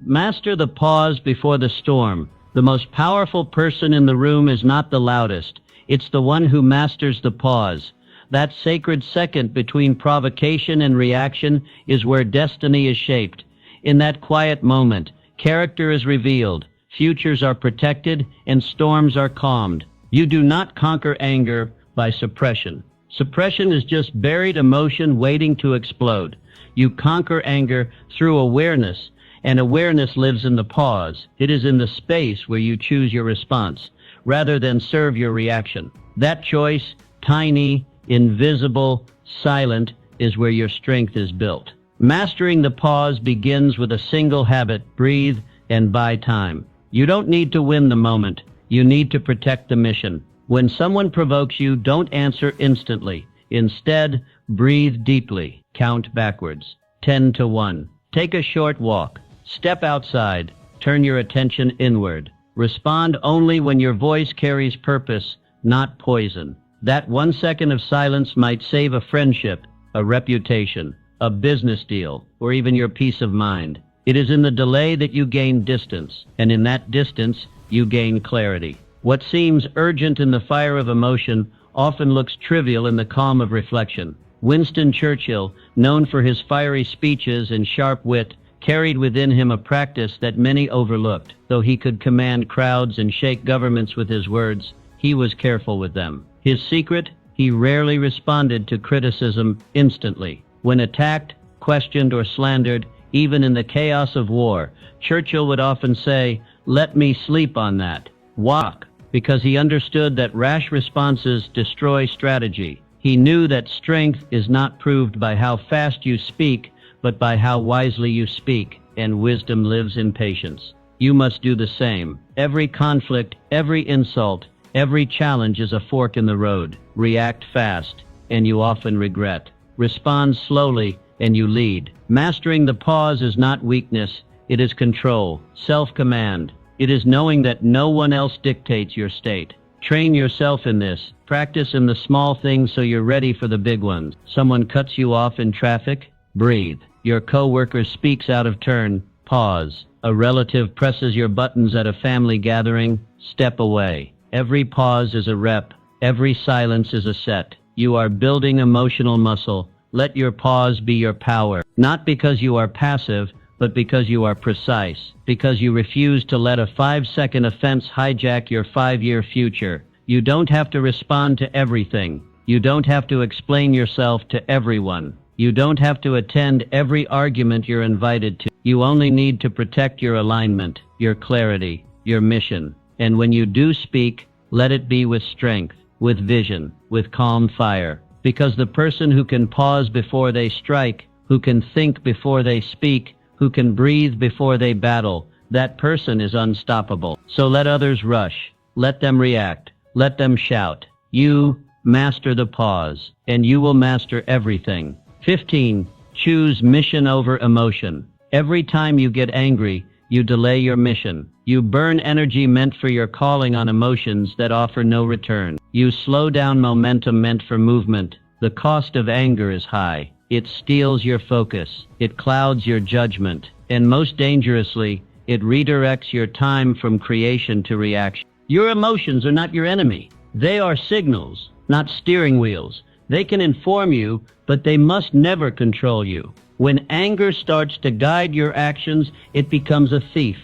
Master the pause before the storm. The most powerful person in the room is not the loudest. It's the one who masters the pause. That sacred second between provocation and reaction is where destiny is shaped. In that quiet moment, character is revealed, futures are protected, and storms are calmed. You do not conquer anger by suppression. Suppression is just buried emotion waiting to explode. You conquer anger through awareness, and awareness lives in the pause. It is in the space where you choose your response, rather than serve your reaction. That choice, tiny, invisible, silent, is where your strength is built. Mastering the pause begins with a single habit: breathe and buy time. You don't need to win the moment. You need to protect the mission. When someone provokes you, don't answer instantly. Instead, breathe deeply. Count backwards. 10 to 1. Take a short walk. Step outside. Turn your attention inward. Respond only when your voice carries purpose, not poison. That 1 second of silence might save a friendship, a reputation, a business deal, or even your peace of mind. It is in the delay that you gain distance, and in that distance, you gain clarity. What seems urgent in the fire of emotion often looks trivial in the calm of reflection. Winston Churchill, known for his fiery speeches and sharp wit, carried within him a practice that many overlooked. Though he could command crowds and shake governments with his words, he was careful with them. His secret: he rarely responded to criticism instantly. When attacked, questioned, or slandered, even in the chaos of war, Churchill would often say, "Let me sleep on that." Why? Because he understood that rash responses destroy strategy. He knew that strength is not proved by how fast you speak, but by how wisely you speak, and wisdom lives in patience. You must do the same. Every conflict, every insult, every challenge is a fork in the road. React fast, and you often regret. Respond slowly, and you lead. Mastering the pause is not weakness, it is control, self-command. It is knowing that no one else dictates your state. Train yourself in this. Practice in the small things so you're ready for the big ones. Someone cuts you off in traffic? Breathe. Your coworker speaks out of turn? Pause. A relative presses your buttons at a family gathering? Step away. Every pause is a rep. Every silence is a set. You are building emotional muscle. Let your pause be your power. Not because you are passive, but because you are precise. Because you refuse to let a 5-second offense hijack your 5-year future. You don't have to respond to everything. You don't have to explain yourself to everyone. You don't have to attend every argument you're invited to. You only need to protect your alignment, your clarity, your mission. And when you do speak, let it be with strength, with vision, with calm fire. Because the person who can pause before they strike, who can think before they speak, who can breathe before they battle, that person is unstoppable. So let others rush. Let them react. Let them shout. You master the pause, and you will master everything. 15. Choose mission over emotion. Every time you get angry, you delay your mission. You burn energy meant for your calling on emotions that offer no return. You slow down momentum meant for movement. The cost of anger is high. It steals your focus. It clouds your judgment. And most dangerously, it redirects your time from creation to reaction. Your emotions are not your enemy. They are signals, not steering wheels. They can inform you, but they must never control you. When anger starts to guide your actions, it becomes a thief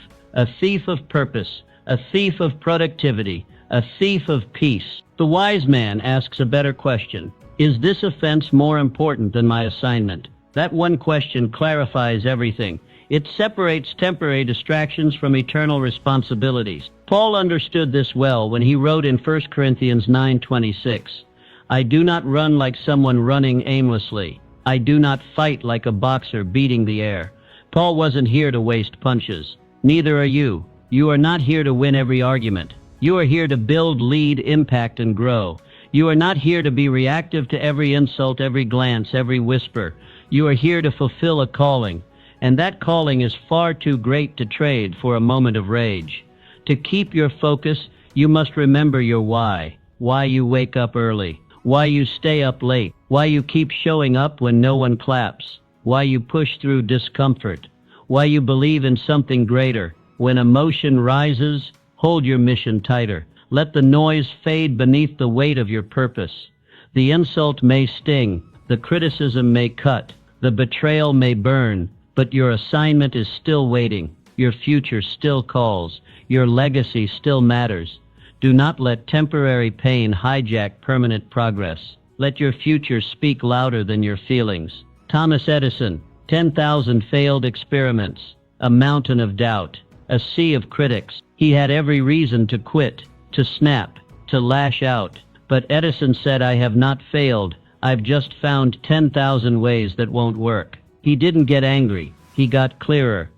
of purpose, a thief of productivity, a thief of peace. The wise man asks a better question. Is this offense more important than my assignment? That one question clarifies everything. It separates temporary distractions from eternal responsibilities. Paul understood this well when he wrote in 1 Corinthians 9:26, "I do not run like someone running aimlessly. I do not fight like a boxer beating the air." Paul wasn't here to waste punches. Neither are you. You are not here to win every argument. You are here to build, lead, impact, and grow. You are not here to be reactive to every insult, every glance, every whisper. You are here to fulfill a calling, and that calling is far too great to trade for a moment of rage. To keep your focus, you must remember your why you wake up early, why you stay up late, why you keep showing up when no one claps, why you push through discomfort, why you believe in something greater. When emotion rises, hold your mission tighter. Let the noise fade beneath the weight of your purpose. The insult may sting, the criticism may cut, the betrayal may burn, but your assignment is still waiting. Your future still calls. Your legacy still matters. Do not let temporary pain hijack permanent progress. Let your future speak louder than your feelings. Thomas Edison, 10,000 failed experiments, a mountain of doubt, a sea of critics. He had every reason to quit, to snap, to lash out. But Edison said, "I have not failed. I've just found 10,000 ways that won't work." He didn't get angry. He got clearer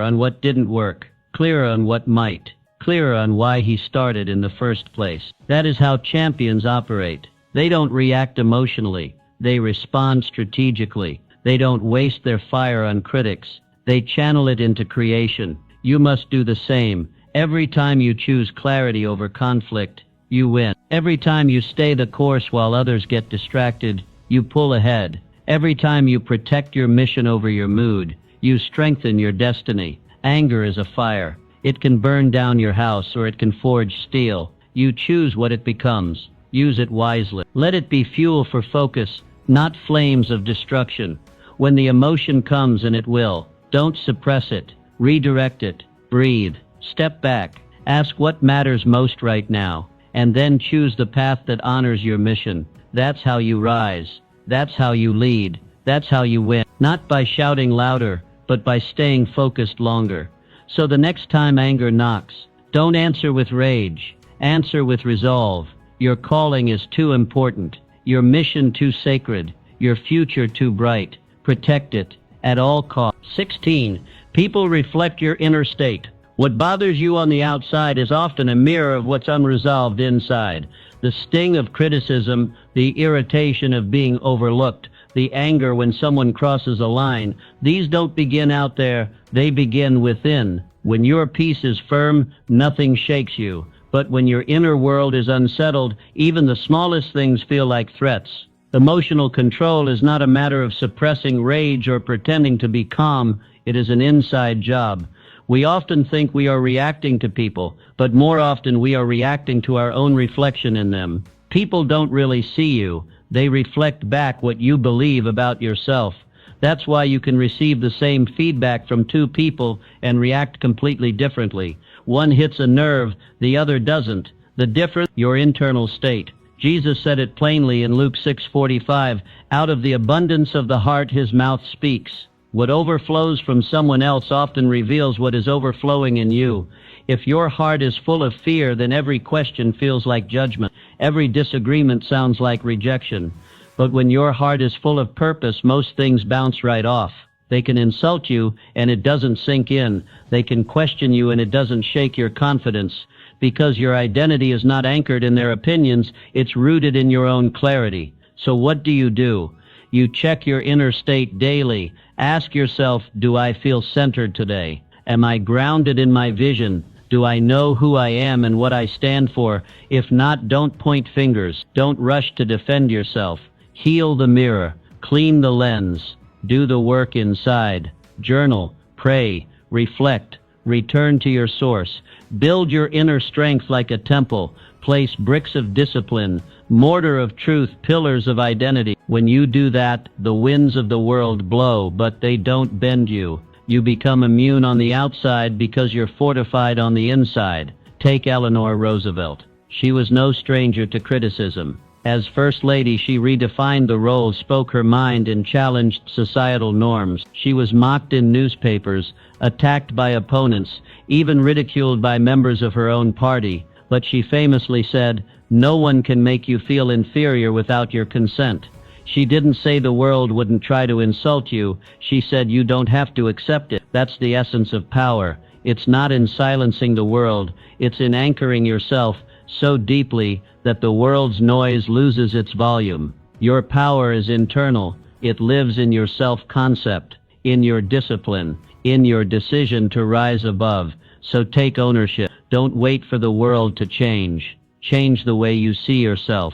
on what didn't work, clearer on what might, clearer on why he started in the first place. That is how champions operate. They don't react emotionally. They respond strategically. They don't waste their fire on critics. They channel it into creation. You must do the same. Every time you choose clarity over conflict, you win. Every time you stay the course while others get distracted, you pull ahead. Every time you protect your mission over your mood, you strengthen your destiny. Anger is a fire. It can burn down your house or it can forge steel. You choose what it becomes. Use it wisely. Let it be fuel for focus, not flames of destruction. When the emotion comes, and it will, don't suppress it. Redirect it. Breathe. Step back. Ask what matters most right now, and then choose the path that honors your mission. That's how you rise. That's how you lead. That's how you win. Not by shouting louder, but by staying focused longer. So the next time anger knocks, don't answer with rage. Answer with resolve. Your calling is too important. Your mission too sacred. Your future too bright. Protect it at all costs. 16. People reflect your inner state. What bothers you on the outside is often a mirror of what's unresolved inside. The sting of criticism, the irritation of being overlooked, the anger when someone crosses a line, these don't begin out there, they begin within. When your peace is firm, nothing shakes you. But when your inner world is unsettled, even the smallest things feel like threats. Emotional control is not a matter of suppressing rage or pretending to be calm. It is an inside job. We often think we are reacting to people, but more often we are reacting to our own reflection in them. People don't really see you. They reflect back what you believe about yourself. That's why you can receive the same feedback from two people and react completely differently. One hits a nerve, the other doesn't. The difference, your internal state. Jesus said it plainly in Luke 6:45, out of the abundance of the heart his mouth speaks. What overflows from someone else often reveals what is overflowing in you. If your heart is full of fear, then every question feels like judgment. Every disagreement sounds like rejection. But when your heart is full of purpose, most things bounce right off. They can insult you, and it doesn't sink in. They can question you, and it doesn't shake your confidence. Because your identity is not anchored in their opinions, it's rooted in your own clarity. So what do? You check your inner state daily. Ask yourself, do I feel centered today? Am I grounded in my vision? Do I know who I am and what I stand for? If not, don't point fingers. Don't rush to defend yourself. Heal the mirror. Clean the lens. Do the work inside. Journal. Pray. Reflect. Return to your source. Build your inner strength like a temple. Place bricks of discipline, mortar of truth, pillars of identity. When you do that, the winds of the world blow, but they don't bend you. You become immune on the outside because you're fortified on the inside. Take Eleanor Roosevelt. She was no stranger to criticism. As First Lady, she redefined the role, spoke her mind, and challenged societal norms. She was mocked in newspapers, attacked by opponents, even ridiculed by members of her own party. But she famously said, "No one can make you feel inferior without your consent." She didn't say the world wouldn't try to insult you. She said you don't have to accept it. That's the essence of power. It's not in silencing the world. It's in anchoring yourself so deeply that the world's noise loses its volume. Your power is internal. It lives in your self-concept, in your discipline, in your decision to rise above. So take ownership. Don't wait for the world to change. Change the way you see yourself.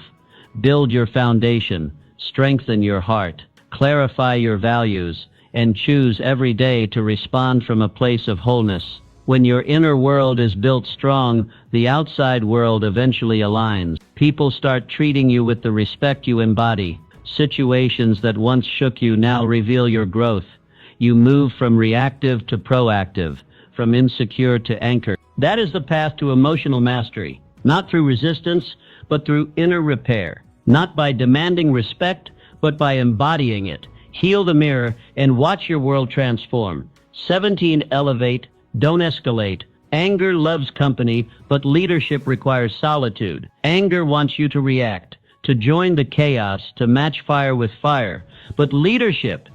Build your foundation. Strengthen your heart. Clarify your values. And choose every day to respond from a place of wholeness. When your inner world is built strong, the outside world eventually aligns. People start treating you with the respect you embody. Situations that once shook you now reveal your growth. You move from reactive to proactive, from insecure to anchored. That is the path to emotional mastery. Not through resistance, but through inner repair. Not by demanding respect, but by embodying it. Heal the mirror and watch your world transform. 17. Elevate. Don't escalate. Anger loves company, but leadership requires solitude. Anger wants you to react, to join the chaos, to match fire with fire. But leadership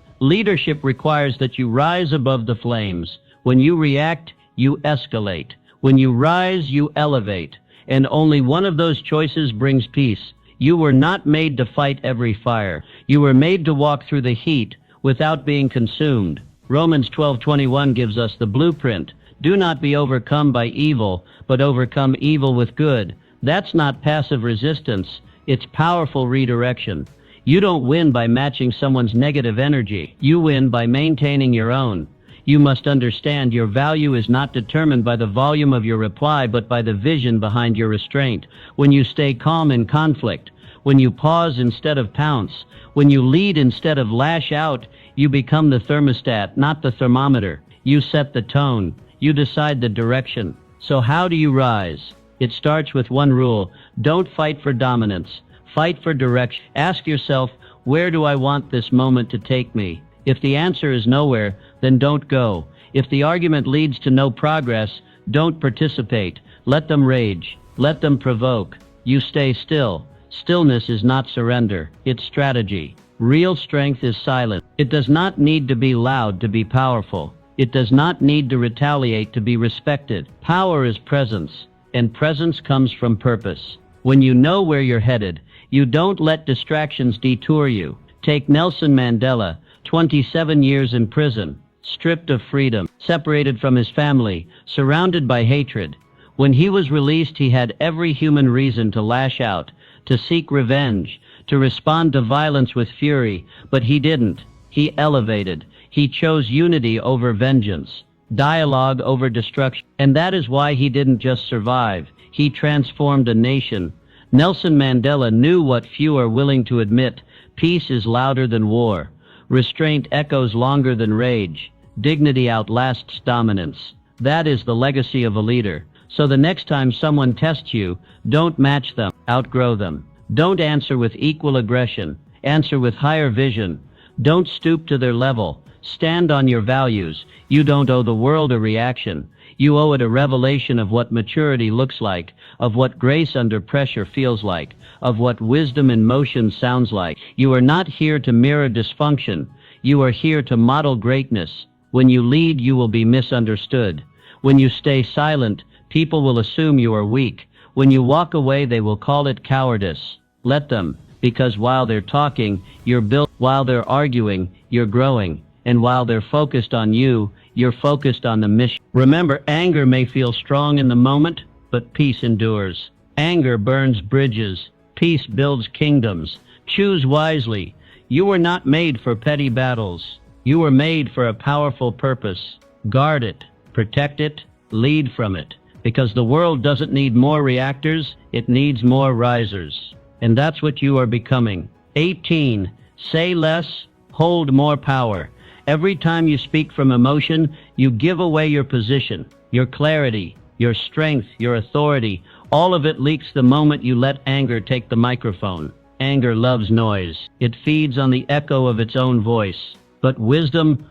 requires that you rise above the flames. When you react, you escalate. When you rise, you elevate. And only one of those choices brings peace. You were not made to fight every fire. You were made to walk through the heat without being consumed. Romans 12:21 gives us the blueprint. Do not be overcome by evil, but overcome evil with good. That's not passive resistance. It's powerful redirection. You don't win by matching someone's negative energy. You win by maintaining your own. You must understand your value is not determined by the volume of your reply, but by the vision behind your restraint. When you stay calm in conflict, when you pause instead of pounce, when you lead instead of lash out, you become the thermostat, not the thermometer. You set the tone. You decide the direction. So how do you rise? It starts with one rule. Don't fight for dominance. Fight for direction. Ask yourself, where do I want this moment to take me? If the answer is nowhere, then don't go. If the argument leads to no progress, don't participate. Let them rage. Let them provoke. You stay still. Stillness is not surrender. It's strategy. Real strength is silent. It does not need to be loud to be powerful. It does not need to retaliate to be respected. Power is presence, and presence comes from purpose. When you know where you're headed, you don't let distractions detour you. Take Nelson Mandela, 27 years in prison, stripped of freedom, separated from his family, surrounded by hatred. When he was released, he had every human reason to lash out, to seek revenge, to respond to violence with fury, but he didn't. He elevated. He chose unity over vengeance, dialogue over destruction. And that is why he didn't just survive. He transformed a nation. Nelson Mandela knew what few are willing to admit. Peace is louder than war. Restraint echoes longer than rage. Dignity outlasts dominance. That is the legacy of a leader. So the next time someone tests you, don't match them, outgrow them. Don't answer with equal aggression. Answer with higher vision. Don't stoop to their level. Stand on your values. You don't owe the world a reaction. You owe it a revelation of what maturity looks like, of what grace under pressure feels like, of what wisdom in motion sounds like. You are not here to mirror dysfunction. You are here to model greatness. When you lead, you will be misunderstood. When you stay silent, people will assume you are weak. When you walk away, they will call it cowardice. Let them, because while they're talking, you're built. While they're arguing, you're growing. And while they're focused on you, you're focused on the mission. Remember, anger may feel strong in the moment, but peace endures. Anger burns bridges. Peace builds kingdoms. Choose wisely. You were not made for petty battles. You were made for a powerful purpose. Guard it, protect it, lead from it. Because the world doesn't need more reactors, it needs more risers. And that's what you are becoming. 18. Say less, hold more power. Every time you speak from emotion, you give away your position, your clarity, your strength, your authority. All of it leaks the moment you let anger take the microphone. Anger loves noise. It feeds on the echo of its own voice. But wisdom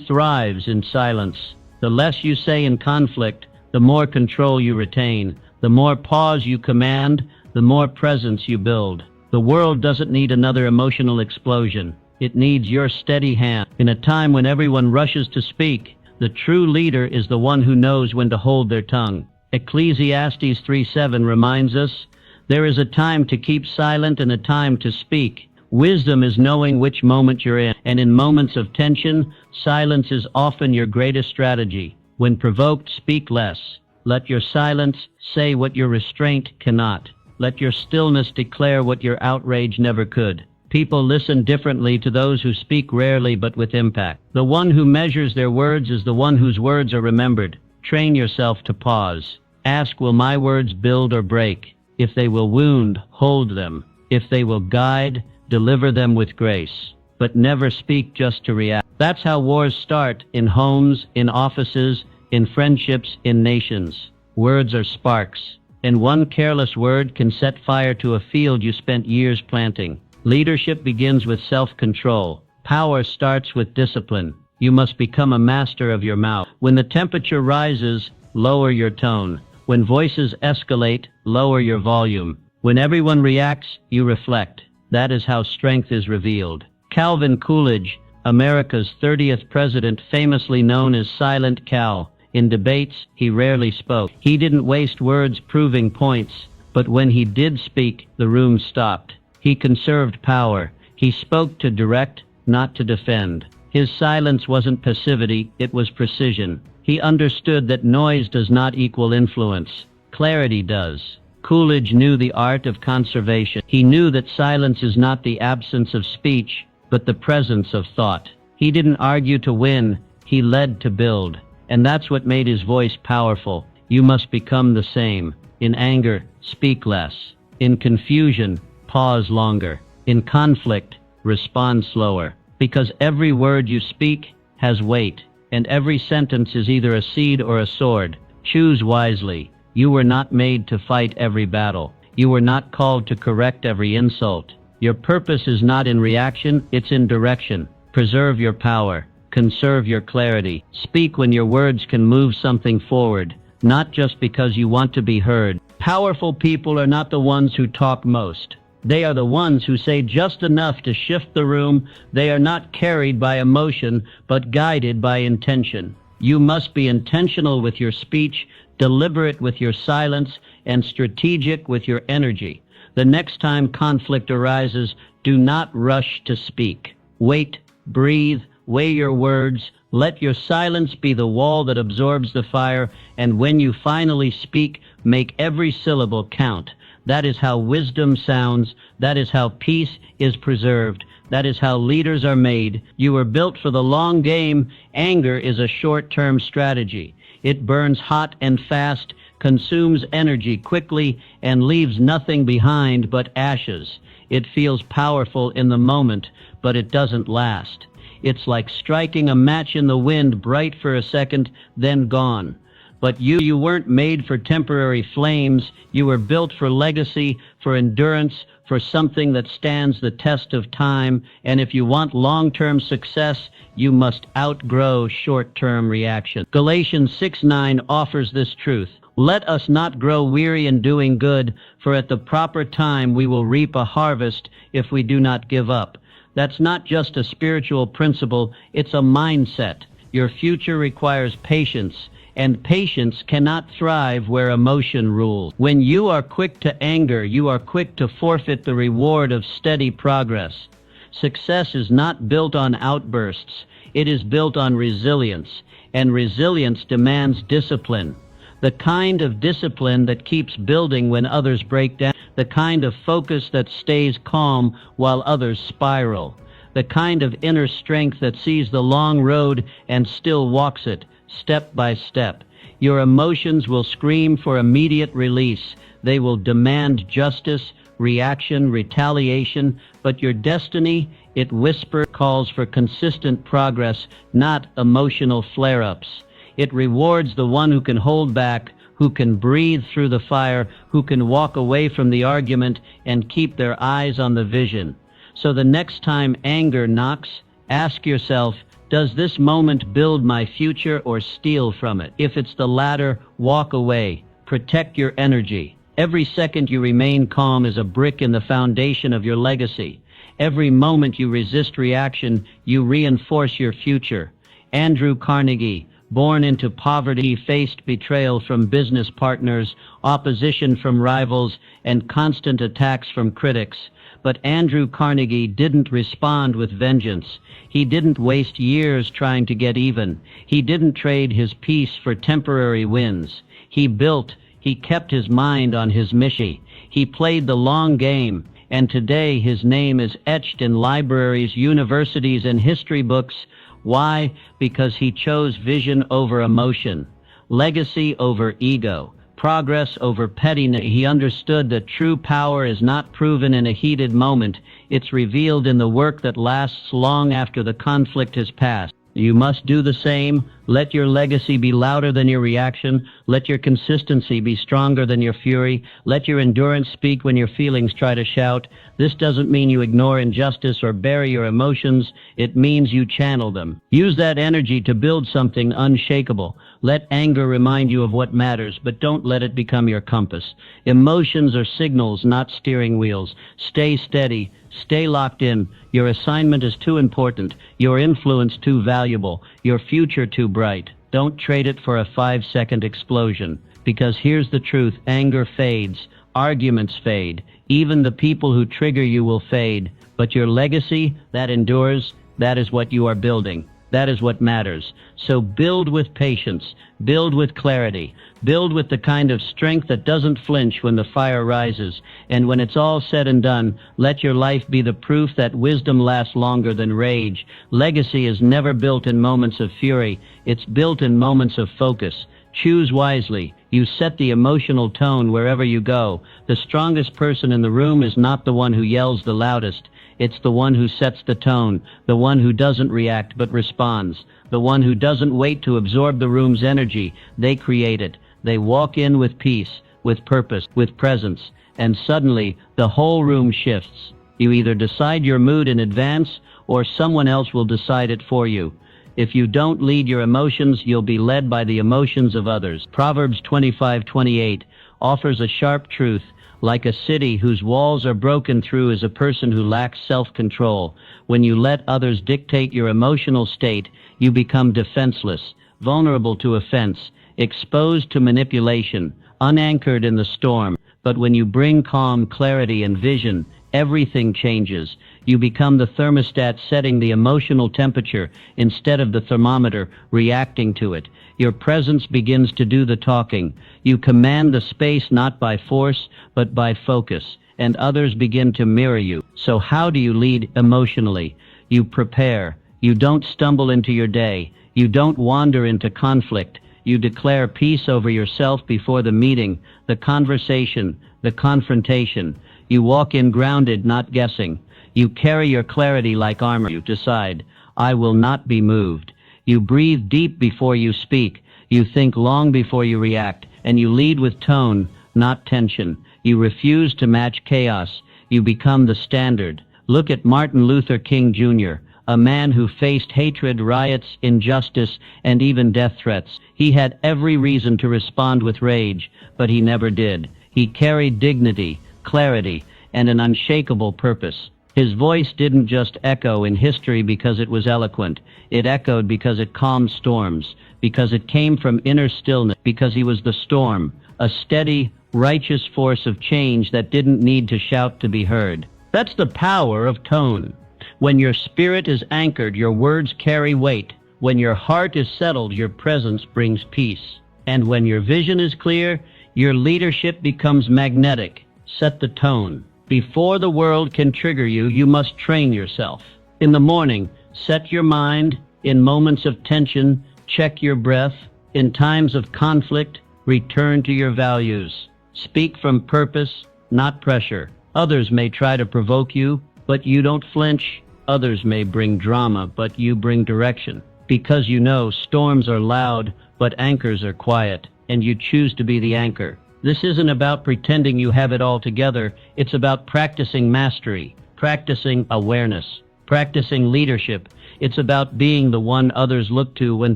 thrives in silence. The less you say in conflict, the more control you retain. The more pause you command, the more presence you build. The world doesn't need another emotional explosion. It needs your steady hand. In a time when everyone rushes to speak, the true leader is the one who knows when to hold their tongue. Ecclesiastes 3:7 reminds us, there is a time to keep silent and a time to speak. Wisdom is knowing which moment you're in, and in moments of tension, silence is often your greatest strategy. When provoked, speak less. Let your silence say what your restraint cannot. Let your stillness declare what your outrage never could. People listen differently to those who speak rarely but with impact. The one who measures their words is the one whose words are remembered. Train yourself to pause. Ask, will my words build or break? If they will wound, hold them. If they will guide, deliver them with grace. But never speak just to react. That's how wars start, in homes, in offices, in friendships, in nations. Words are sparks, and one careless word can set fire to a field you spent years planting. Leadership begins with self-control. Power starts with discipline. You must become a master of your mouth. When the temperature rises, lower your tone. When voices escalate, lower your volume. When everyone reacts, you reflect. That is how strength is revealed. Calvin Coolidge, America's 30th president, famously known as Silent Cal. In debates, he rarely spoke. He didn't waste words proving points, but when he did speak, the room stopped. He conserved power. He spoke to direct, not to defend. His silence wasn't passivity, it was precision. He understood that noise does not equal influence. Clarity does. Coolidge knew the art of conservation. He knew that silence is not the absence of speech, but the presence of thought. He didn't argue to win, he led to build. And that's what made his voice powerful. You must become the same. In anger, speak less. In confusion, pause longer. In conflict, respond slower. Because every word you speak has weight, and every sentence is either a seed or a sword. Choose wisely. You were not made to fight every battle. You were not called to correct every insult. Your purpose is not in reaction, it's in direction. Preserve your power. Conserve your clarity. Speak when your words can move something forward, not just because you want to be heard. Powerful people are not the ones who talk most. They are the ones who say just enough to shift the room. They are not carried by emotion, but guided by intention. You must be intentional with your speech, deliberate with your silence, and strategic with your energy. The next time conflict arises, do not rush to speak. Wait, breathe, weigh your words, let your silence be the wall that absorbs the fire, and when you finally speak, make every syllable count. That is how wisdom sounds. That is how peace is preserved. That is how leaders are made. You were built for the long game. Anger is a short-term strategy. It burns hot and fast, consumes energy quickly, and leaves nothing behind but ashes. It feels powerful in the moment, but it doesn't last. It's like striking a match in the wind, bright for a second, then gone. But you weren't made for temporary flames. You were built for legacy, for endurance, for something that stands the test of time. And if you want long-term success, you must outgrow short-term reaction. Galatians 6:9 offers this truth. Let us not grow weary in doing good, for at the proper time we will reap a harvest if we do not give up. That's not just a spiritual principle, it's a mindset. Your future requires patience, and patience cannot thrive where emotion rules. When you are quick to anger, you are quick to forfeit the reward of steady progress. Success is not built on outbursts, it is built on resilience, and resilience demands discipline. The kind of discipline that keeps building when others break down. The kind of focus that stays calm while others spiral. The kind of inner strength that sees the long road and still walks it, step by step. Your emotions will scream for immediate release. They will demand justice, reaction, retaliation, but your destiny, it whisper calls for consistent progress, not emotional flare-ups. It rewards the one who can hold back, who can breathe through the fire, who can walk away from the argument and keep their eyes on the vision. So the next time anger knocks, ask yourself, does this moment build my future or steal from it? If it's the latter, walk away. Protect your energy. Every second you remain calm is a brick in the foundation of your legacy. Every moment you resist reaction, you reinforce your future. Andrew Carnegie, born into poverty, faced betrayal from business partners, opposition from rivals, and constant attacks from critics. But Andrew Carnegie didn't respond with vengeance. He didn't waste years trying to get even. He didn't trade his peace for temporary wins. He kept his mind on his mission. He played the long game, and today his name is etched in libraries, universities, and history books. Why? Because he chose vision over emotion, legacy over ego, progress over pettiness. He understood that true power is not proven in a heated moment. It's revealed in the work that lasts long after the conflict has passed. You must do the same. Let your legacy be louder than your reaction. Let your consistency be stronger than your fury. Let your endurance speak when your feelings try to shout. This doesn't mean you ignore injustice or bury your emotions. It means you channel them. Use that energy to build something unshakable. Let anger remind you of what matters, but don't let it become your compass. Emotions are signals, not steering wheels. Stay steady. Stay locked in. Your assignment is too important. Your influence too valuable. Your future too bright. Don't trade it for a 5-second explosion. Because here's the truth. Anger fades. Arguments fade. Even the people who trigger you will fade. But your legacy, that endures, that is what you are building. That is what matters. So build with patience, build with clarity, build with the kind of strength that doesn't flinch when the fire rises. And when it's all said and done, let your life be the proof that wisdom lasts longer than rage. Legacy is never built in moments of fury. It's built in moments of focus. Choose wisely. You set the emotional tone wherever you go. The strongest person in the room is not the one who yells the loudest. It's the one who sets the tone, the one who doesn't react but responds, the one who doesn't wait to absorb the room's energy. They create it. They walk in with peace, with purpose, with presence, and suddenly the whole room shifts. You either decide your mood in advance or someone else will decide it for you. If you don't lead your emotions, you'll be led by the emotions of others. Proverbs 25:28 offers a sharp truth. Like a city whose walls are broken through is a person who lacks self-control. When you let others dictate your emotional state, you become defenseless, vulnerable to offense, exposed to manipulation, unanchored in the storm. But when you bring calm, clarity, and vision, everything changes. You become the thermostat setting the emotional temperature instead of the thermometer reacting to it. Your presence begins to do the talking. You command the space not by force, but by focus, and others begin to mirror you. So how do you lead emotionally? You prepare. You don't stumble into your day. You don't wander into conflict. You declare peace over yourself before the meeting, the conversation, the confrontation. You walk in grounded, not guessing. You carry your clarity like armor. You decide, I will not be moved. You breathe deep before you speak. You think long before you react. And you lead with tone, not tension. You refuse to match chaos. You become the standard. Look at Martin Luther King Jr., a man who faced hatred, riots, injustice, and even death threats. He had every reason to respond with rage, but he never did. He carried dignity, clarity, and an unshakable purpose. His voice didn't just echo in history because it was eloquent. It echoed because it calmed storms, because it came from inner stillness, because he was the storm, a steady, righteous force of change that didn't need to shout to be heard. That's the power of tone. When your spirit is anchored, your words carry weight. When your heart is settled, your presence brings peace. And when your vision is clear, your leadership becomes magnetic. Set the tone. Before the world can trigger you, you must train yourself. In the morning, set your mind. In moments of tension, check your breath. In times of conflict, return to your values. Speak from purpose, not pressure. Others may try to provoke you, but you don't flinch. Others may bring drama, but you bring direction. Because you know storms are loud, but anchors are quiet, and you choose to be the anchor. This isn't about pretending you have it all together. It's about practicing mastery, practicing awareness, practicing leadership. It's about being the one others look to when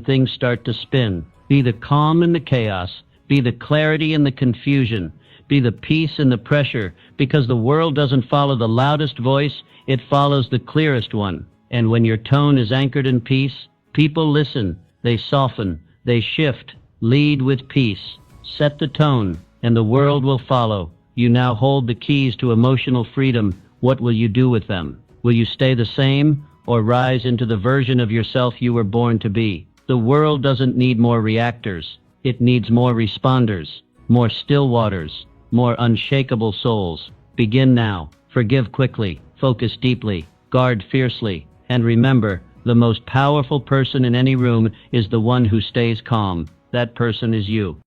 things start to spin. Be the calm in the chaos. Be the clarity in the confusion. Be the peace in the pressure, because the world doesn't follow the loudest voice, it follows the clearest one. And when your tone is anchored in peace, people listen, they soften, they shift. Lead with peace. Set the tone, and the world will follow. You now hold the keys to emotional freedom. What will you do with them? Will you stay the same, or rise into the version of yourself you were born to be? The world doesn't need more reactors. It needs more responders, more still waters, more unshakable souls. Begin now. Forgive quickly. Focus deeply. Guard fiercely. And remember, the most powerful person in any room is the one who stays calm. That person is you.